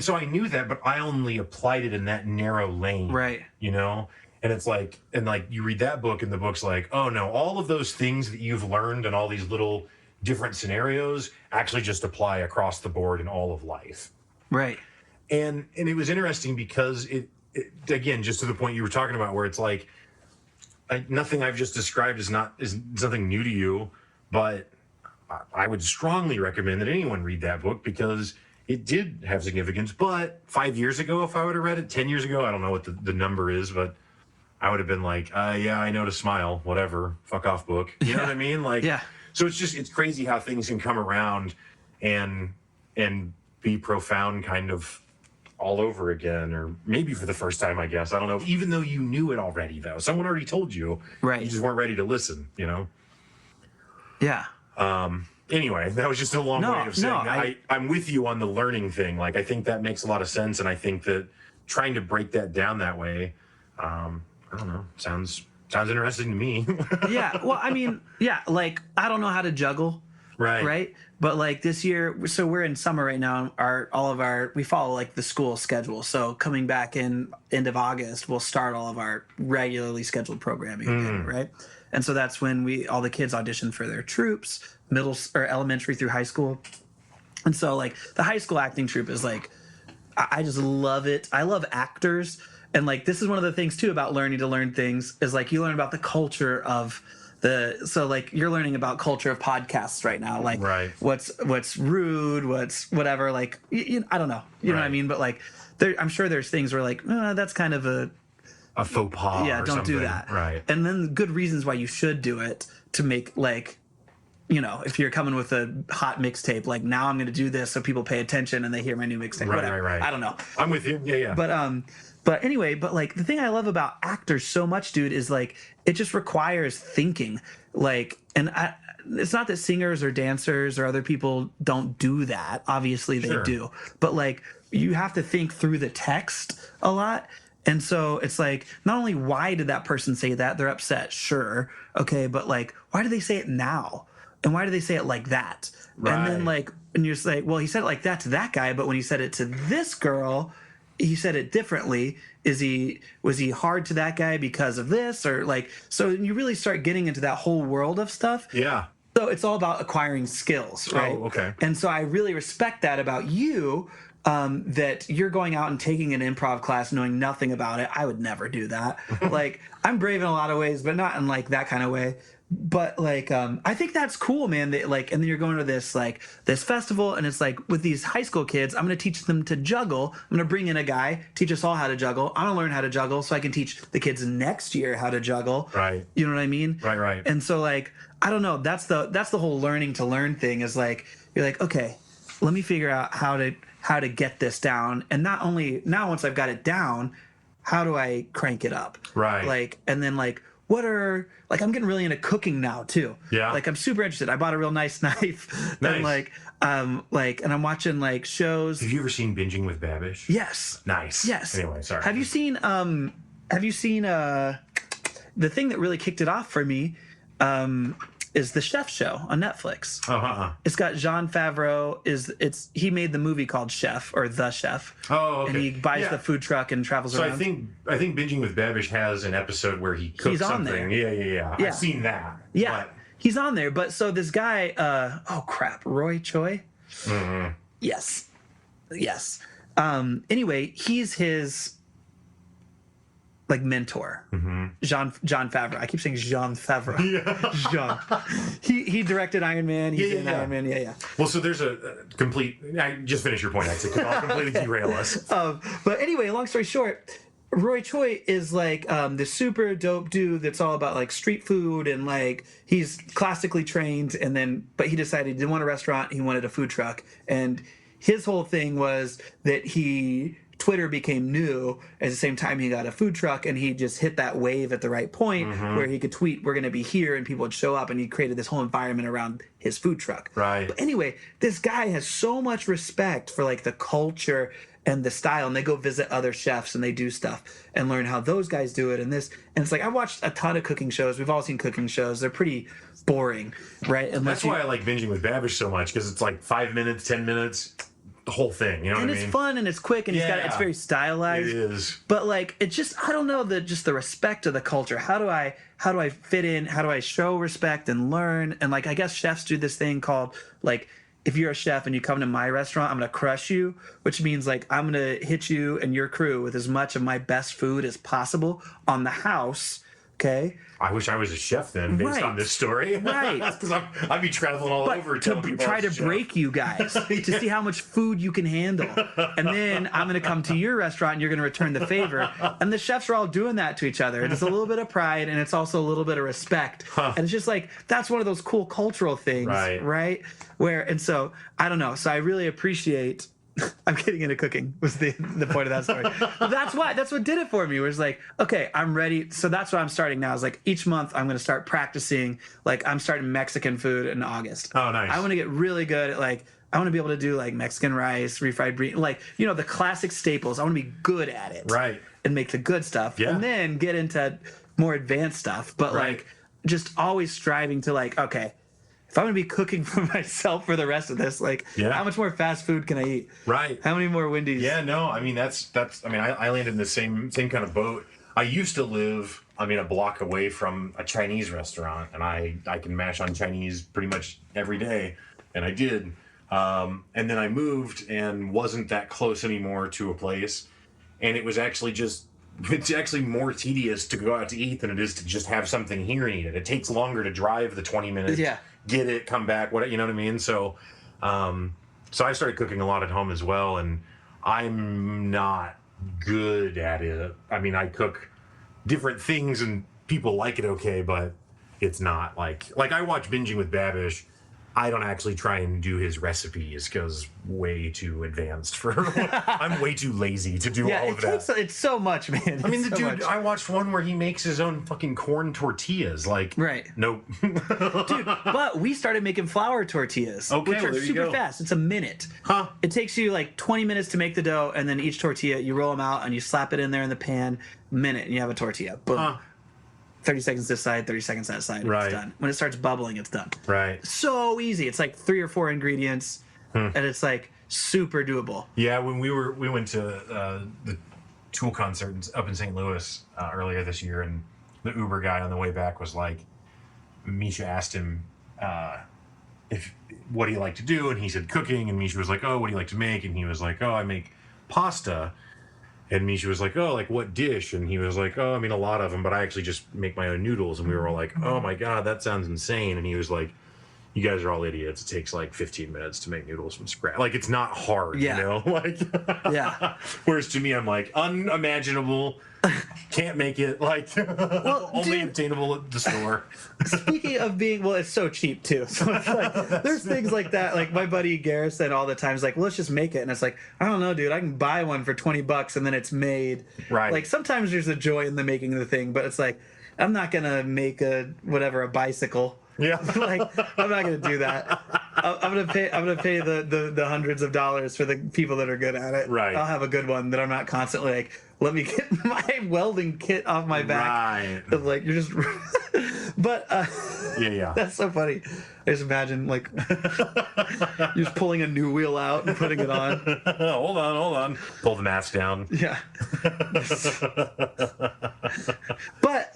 so I knew that, but I only applied it in that narrow lane. Right. You know? And it's like, and like you read that book and the book's like, oh no, all of those things that you've learned and all these little different scenarios actually just apply across the board in all of life. Right. And it was interesting because it again, just to the point you were talking about where it's like, nothing I've just described is something new to you, but I would strongly recommend that anyone read that book because it did have significance. But 5 years ago, if I would have read it, 10 years ago, I don't know what the number is, but I would have been like, yeah, I know to smile, whatever, fuck off book. You know what I mean? Like, yeah. So it's crazy how things can come around and be profound kind of all over again, or maybe for the first time, I guess. I don't know. Even though you knew it already, though. Someone already told you. Right. You just weren't ready to listen, you know? Yeah. Anyway, that was just a long way of saying I'm with you on the learning thing. Like, I think that makes a lot of sense, and I think that trying to break that down that way, I don't know, sounds interesting to me. Yeah. Well, I mean, yeah, like, I don't know how to juggle. Right. But like this year, so we're in summer right now. We follow like the school schedule. So coming back in end of August, we'll start all of our regularly scheduled programming again, right? And so that's when all the kids audition for their troops, middle or elementary through high school. And so like the high school acting troupe is like, I just love it. I love actors. And like, this is one of the things too about learning to learn things is like you learn about the culture of so like you're learning about culture of podcasts right now, like what's rude, what's whatever, like I don't know, you know what I mean, but like I'm sure there's things where like that's kind of a faux pas, yeah, don't do that, right? And then good reasons why you should do it to make like, you know, if you're coming with a hot mixtape, like now I'm going to do this so people pay attention and they hear my new mixtape, right. I don't know, I'm with you, yeah. But anyway, but like the thing I love about actors so much, dude, is like it just requires thinking. Like, and it's not that singers or dancers or other people don't do that. Obviously they do. But like you have to think through the text a lot. And so it's like, not only why did that person say that? They're upset, sure. Okay, but like, why do they say it now? And why do they say it like that? Right. And then like, and you're just like, well, he said it like that to that guy, but when he said it to this girl, he said it differently. Was he hard to that guy because of this, or like, so you really start getting into that whole world of stuff. Yeah. So it's all about acquiring skills, right? Oh, okay. And so I really respect that about you, that you're going out and taking an improv class knowing nothing about it. I would never do that. Like, I'm brave in a lot of ways, but not in like that kind of way. But like, I think that's cool, man. That like, and then you're going to this festival, and it's like with these high school kids, I'm going to teach them to juggle. I'm going to bring in a guy, teach us all how to juggle. I'm going to learn how to juggle so I can teach the kids next year how to juggle. Right. You know what I mean? Right. And so like, I don't know. That's the whole learning to learn thing is like, you're like, okay, let me figure out how to get this down. And not only now, once I've got it down, how do I crank it up? Right. Like, and then like, I'm getting really into cooking now too. Yeah. Like I'm super interested. I bought a real nice knife. Nice. And and I'm watching like shows. Have you ever seen Binging with Babish? Yes. Nice. Yes. Anyway, sorry. Have you seen the thing that really kicked it off for me, is The Chef Show on Netflix. Uh-huh. It's got Jon Favreau. He made the movie called Chef or The Chef. Oh, okay. And he buys the food truck and travels so around. I think Binging with Babish has an episode where he cooks He's on something. there. Yeah. I've seen that. Yeah, but... he's on there. But so this guy, Roy Choi. Mm-hmm. Yes. Anyway, he's his mentor, John Favreau. I keep saying Jean Favreau. Yeah. Jean. He directed Iron Man. He's in Iron Man. Yeah. Well, so there's a complete. I just finish your point, because I'll completely derail us. But anyway, long story short, Roy Choi is this super dope dude that's all about street food and he's classically trained, but he decided he didn't want a restaurant, he wanted a food truck, and his whole thing was that Twitter became new at the same time he got a food truck, and he just hit that wave at the right point where he could tweet, "We're going to be here," and people would show up, and he created this whole environment around his food truck. Right. But anyway, this guy has so much respect for the culture and the style, and they go visit other chefs and they do stuff and learn how those guys do it. And it's I watched a ton of cooking shows. We've all seen cooking shows. They're pretty boring, right? That's why I like Binging with Babish so much, because it's 5 minutes, 10 minutes. The whole thing, you know what I mean? And it's fun and it's quick and it's very stylized. It is. But it's just, I don't know, the respect of the culture. How do I fit in? How do I show respect and learn? And I guess chefs do this thing called if you're a chef and you come to my restaurant, I'm going to crush you, which means I'm going to hit you and your crew with as much of my best food as possible on the house. Okay. I wish I was a chef then, based on this story. Right. Because I'd be traveling all over to try to break you guys to see how much food you can handle. And then I'm going to come to your restaurant and you're going to return the favor. And the chefs are all doing that to each other. And it's a little bit of pride and it's also a little bit of respect. And it's just that's one of those cool cultural things. Right? And so, I don't know. So I really appreciate... I'm getting into cooking was the point of that story. But that's what did it for me. Was okay, I'm ready. So that's what I'm starting now. Is each month I'm going to start practicing. I'm starting Mexican food in August. Oh, nice. I want to get really good at I want to be able to do Mexican rice, refried bean, the classic staples. I want to be good at it. Right. And make the good stuff. Yeah. And then get into more advanced stuff. But just always striving to okay, if I'm going to be cooking for myself for the rest of this, how much more fast food can I eat? Right. How many more Wendy's? Yeah, no, I mean, I landed in the same kind of boat. I used to live, a block away from a Chinese restaurant, and I can mash on Chinese pretty much every day, and I did. And then I moved and wasn't that close anymore to a place, and it was actually it's actually more tedious to go out to eat than it is to just have something here and eat it. It takes longer to drive the 20 minutes. Yeah. Get it, come back, what, you know what I mean? So I started cooking a lot at home as well, and I'm not good at it. I cook different things and people like it okay, but it's not like I watch Binging with Babish. I don't actually try and do his recipes because way too advanced for. I'm way too lazy to do all of that. It's so much, man. The dude. I watched one where he makes his own fucking corn tortillas. Right. Nope. Dude, but we started making flour tortillas, which are super fast. It's a minute. Huh? It takes you 20 minutes to make the dough, and then each tortilla you roll them out and you slap it in there in the pan. Minute, and you have a tortilla. Boom. Huh. 30 seconds this side, 30 seconds that side. Right. It's done. When it starts bubbling, it's done. Right. So easy. It's 3 or 4 ingredients, and it's super doable. Yeah, when we went to the Tool concert up in St. Louis earlier this year, and the Uber guy on the way back was Misha asked him what he liked to do, and he said cooking, and Misha was like, "Oh, what do you like to make?" And he was like, "Oh, I make pasta." And Misha was like, "Oh, what dish?" And he was like, "Oh, a lot of them, but I actually just make my own noodles." And we were all like, "Oh my God, that sounds insane." And he was like, "You guys are all idiots. It takes 15 minutes to make noodles from scratch. It's not hard, you know?" Yeah. Whereas to me, I'm unimaginable. Can't make it. Only obtainable at the store. Speaking of being, it's so cheap too. So it's there's things like that. My buddy Garrison all the time is let's just make it. And it's I don't know, dude. I can buy one for $20 and then it's made. Right. Sometimes there's a joy in the making of the thing, but it's I'm not gonna make a bicycle. Yeah. I'm not gonna do that. I'm gonna pay the hundreds of dollars for the people that are good at it. Right. I'll have a good one that I'm not constantly let me get my welding kit off my back. Right. You're just. But Yeah. that's so funny. I just imagine like you're just pulling a new wheel out and putting it on. Hold on. Pull the mask down. Yeah. But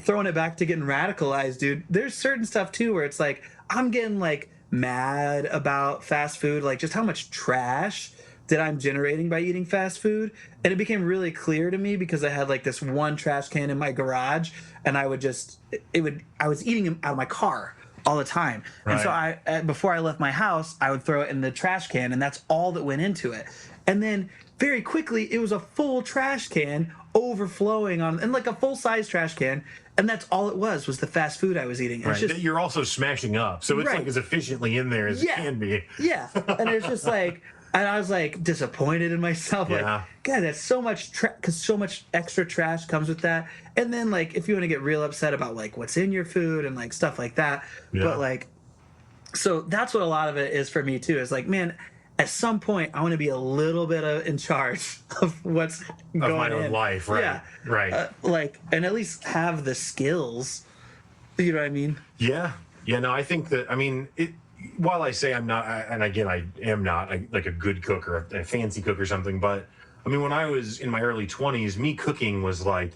throwing it back to getting radicalized, dude, there's certain stuff too where it's like I'm getting like mad about fast food, like just how much trash that I'm generating by eating fast food. And it became really clear to me because I had like this one trash can in my garage, and I was eating them out of my car all the time. Right. And so before I left my house, I would throw it in the trash can, and that's all that went into it. And then very quickly, it was a full trash can overflowing and like a full-size trash can, and that's all it was the fast food I was eating. Right. Just, you're also smashing up, so it's right. like as efficiently in there as it can be. Yeah, and it's just like, and I was like disappointed in myself. Like, God, that's so much because so much extra trash comes with that. And then like, if you want to get real upset about like what's in your food and like stuff like that, but like, so that's what a lot of it is for me too. Is like, man, at some point I want to be a little bit in charge of what's going on. Of my own life, right? Yeah, right. Like, and at least have the skills. You know what I mean? Yeah. No, I think that. I mean, it. While I say I'm not, and again, I am not like a good cook or a fancy cook or something, but I mean, when I was in my early 20s, me cooking was like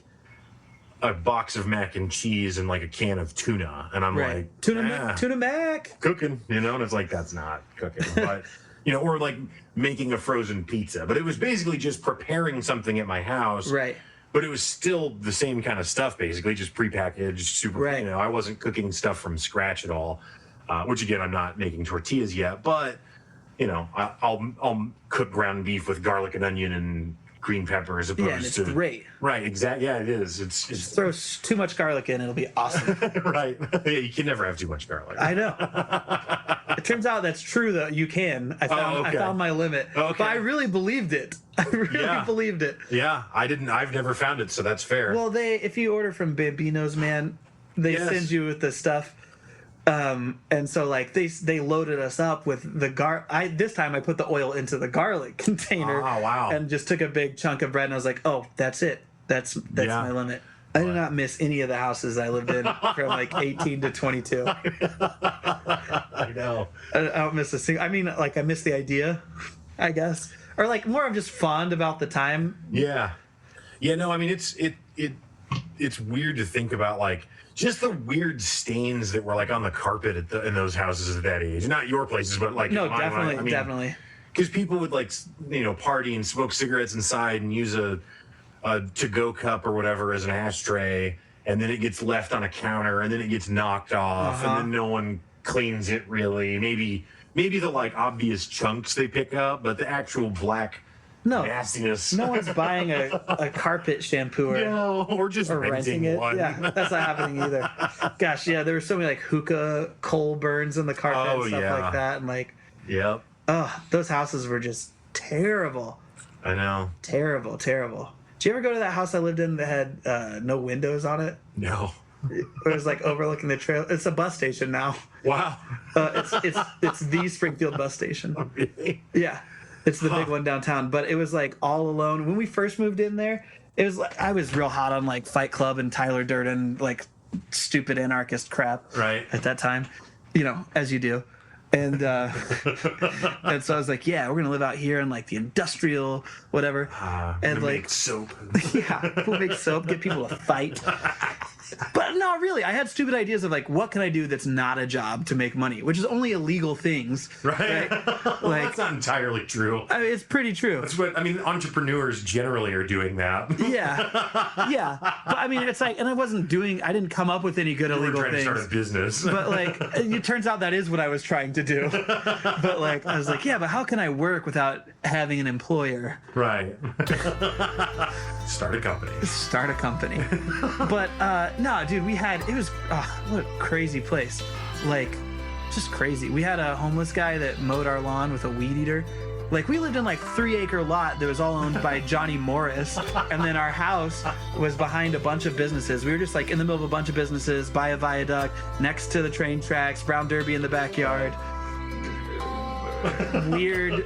a box of mac and cheese and like a can of tuna, and I'm like tuna mac cooking, and it's like that's not cooking, but or like making a frozen pizza, but it was basically just preparing something at my house, right? But it was still the same kind of stuff, basically, just prepackaged, super. Right. I wasn't cooking stuff from scratch at all. Which again, I'm not making tortillas yet, but I'll cook ground beef with garlic and onion and green pepper as opposed and it's to great. Right, exactly. Yeah, it is. It's just throw too much garlic in, it'll be awesome. Right. Yeah, you can never have too much garlic. I know. It turns out that's true though. You can. I found my limit. Okay. But I really believed it. I really believed it. Yeah, I didn't. I've never found it, so that's fair. Well, if you order from Bambino's, man, they send you with the stuff. And so like they loaded us up with the this time I put the oil into the garlic container. Oh, wow. And just took a big chunk of bread, and I was like, oh, that's it. That's my limit. I did not miss any of the houses I lived in from like 18 to 22. I know. I don't miss a single. I mean, like I miss the idea, I guess, or like more I'm just fond about the time. Yeah. No, I mean it's weird to think about like just the weird stains that were like on the carpet in those houses at that age. Not your places, but like no, definitely. Because people would like party and smoke cigarettes inside and use a to-go cup or whatever as an ashtray, and then it gets left on a counter, and then it gets knocked off, and then no one cleans it really. Maybe the like obvious chunks they pick up, but the actual black nastiness. No one's buying a carpet shampooer. Or just renting it. One. Yeah, that's not happening either. Gosh, yeah, there were so many like hookah coal burns in the carpet and stuff like that, and like. Yep. Those houses were just terrible. I know. Terrible. Did you ever go to that house I lived in that had no windows on it? No. It was like overlooking the trail. It's a bus station now. Wow. It's the Springfield bus station. Oh, really? Yeah. It's the big one downtown. But it was like all alone. When we first moved in there, it was like I was real hot on like Fight Club and Tyler Durden, stupid anarchist crap. Right. At that time. As you do. And and so I was like, yeah, we're gonna live out here in like the industrial whatever. And like make soap. Yeah, we'll make soap, get people to fight. But no, really, I had stupid ideas of like, what can I do that's not a job to make money, which is only illegal things. Right. Well, that's not entirely true. I mean, it's pretty true. That's what entrepreneurs generally are doing that. Yeah. But I mean, it's like, and I didn't come up with any good illegal things. You were trying to start a business. But like, it turns out that is what I was trying to do. But like, I was like, yeah, but how can I work without having an employer? Right. Start a company. But no, dude, it was what a crazy place. Like, just crazy. We had a homeless guy that mowed our lawn with a weed eater. Like, we lived in like 3-acre lot that was all owned by Johnny Morris, and then our house was behind a bunch of businesses. We were just like in the middle of a bunch of businesses, by a viaduct, next to the train tracks, Brown Derby in the backyard. weird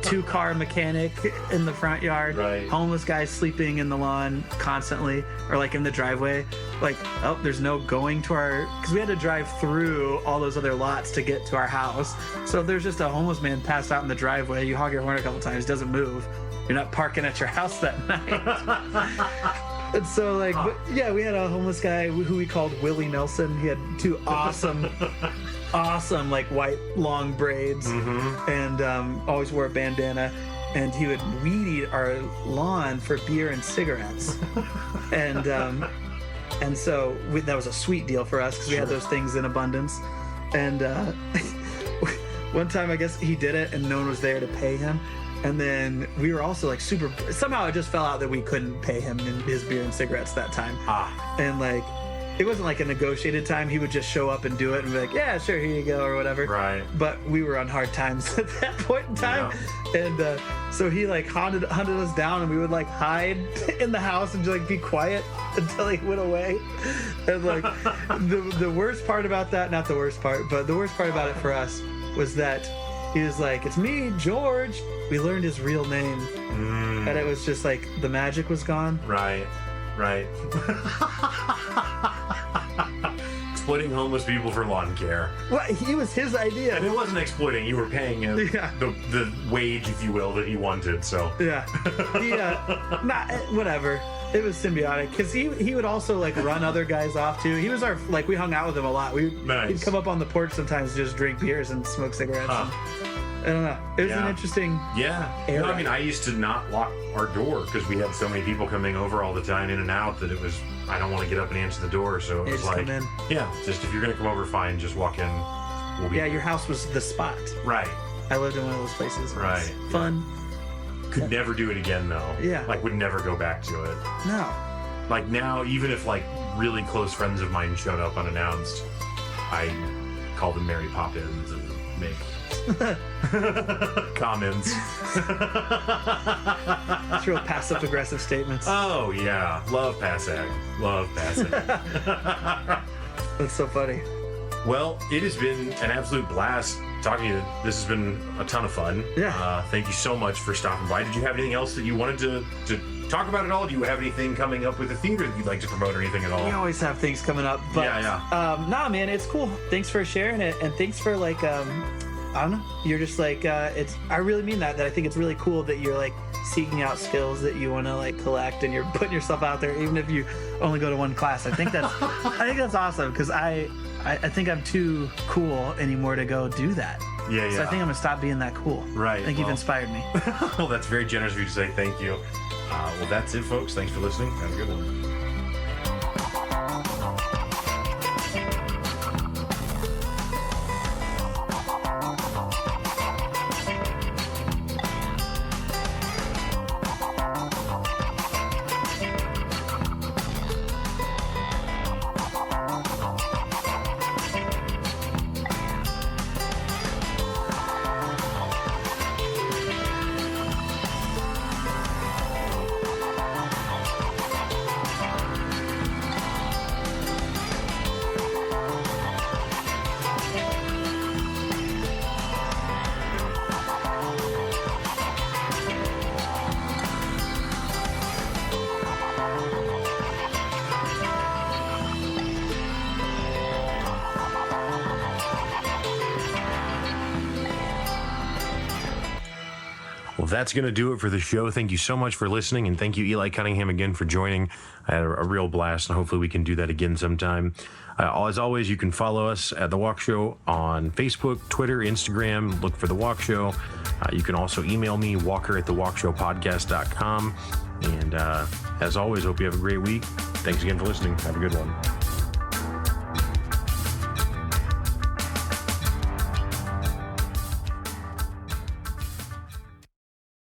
2-car mechanic in the front yard, Right. homeless guys sleeping in the lawn constantly, or like in the driveway. Like, oh, there's no going to because we had to drive through all those other lots to get to our house. So if there's just a homeless man passed out in the driveway, you honk your horn a couple times, doesn't move, you're not parking at your house that night. And so, like, but yeah, we had a homeless guy who we called Willie Nelson. He had 2 awesome, like, white long braids, and always wore a bandana. And he would weed eat our lawn for beer and cigarettes. And so that was a sweet deal for us because we had those things in abundance. And one time, I guess he did it, and no one was there to pay him. And then we were also like somehow it just fell out that we couldn't pay him in his beer and cigarettes that time. And like, it wasn't like a negotiated time. He would just show up and do it and be like, yeah, sure, here you go, or whatever. Right. But we were on hard times at that point in time. Yeah. And so he like hunted us down, and we would like hide in the house and just like be quiet until he went away. And like the worst part about that, not the worst part, but the worst part about it for us was that he was like, it's me, George. We learned his real name. And it was just like the magic was gone. Right. Exploiting homeless people for lawn care. Well, it was his idea. And it wasn't exploiting. You were paying him the wage, if you will, that he wanted. So yeah, whatever. It was symbiotic because he would also like run other guys off too. He was we hung out with him a lot. He'd come up on the porch sometimes to just drink beers and smoke cigarettes. I don't know. It was an interesting era. No, I mean, I used to not lock our door because we had so many people coming over all the time, in and out, that it was, I don't want to get up and answer the door. So it was like, just if you're going to come over, fine, just walk in. Your house was the spot. Right. I lived in one of those places. Right. Fun. Could never do it again, though. Yeah. Like, would never go back to it. No. Like, now, even if, like, really close friends of mine showed up unannounced, I call them Mary Poppins and make comments. It's real passive-aggressive statements. Oh, yeah. Love passing. That's so funny. Well, it has been an absolute blast talking to you. This has been a ton of fun. Yeah. Thank you so much for stopping by. Did you have anything else that you wanted to talk about at all? Do you have anything coming up with the theater that you'd like to promote or anything at all? We always have things coming up. But, nah, man, it's cool. Thanks for sharing it. And thanks for, like, I don't know. You're just, like, I really mean that I think it's really cool that you're, like, seeking out skills that you want to, like, collect, and you're putting yourself out there, even if you only go to one class. I think that's awesome, because I think I'm too cool anymore to go do that. Yeah. So I think I'm going to stop being that cool. Right. I think you've inspired me. Well, that's very generous of you to say. Thank you. Well, that's it, folks. Thanks for listening. Have a good one. Well, that's going to do it for the show. Thank you so much for listening, and thank you, Eli Cunningham, again for joining. I had a real blast, and hopefully we can do that again sometime. As always, you can follow us at The Walkshow on Facebook, Twitter, Instagram. Look for The Walkshow. You can also email me, walker@thewalkshowpodcast.com. And as always, hope you have a great week. Thanks again for listening. Have a good one.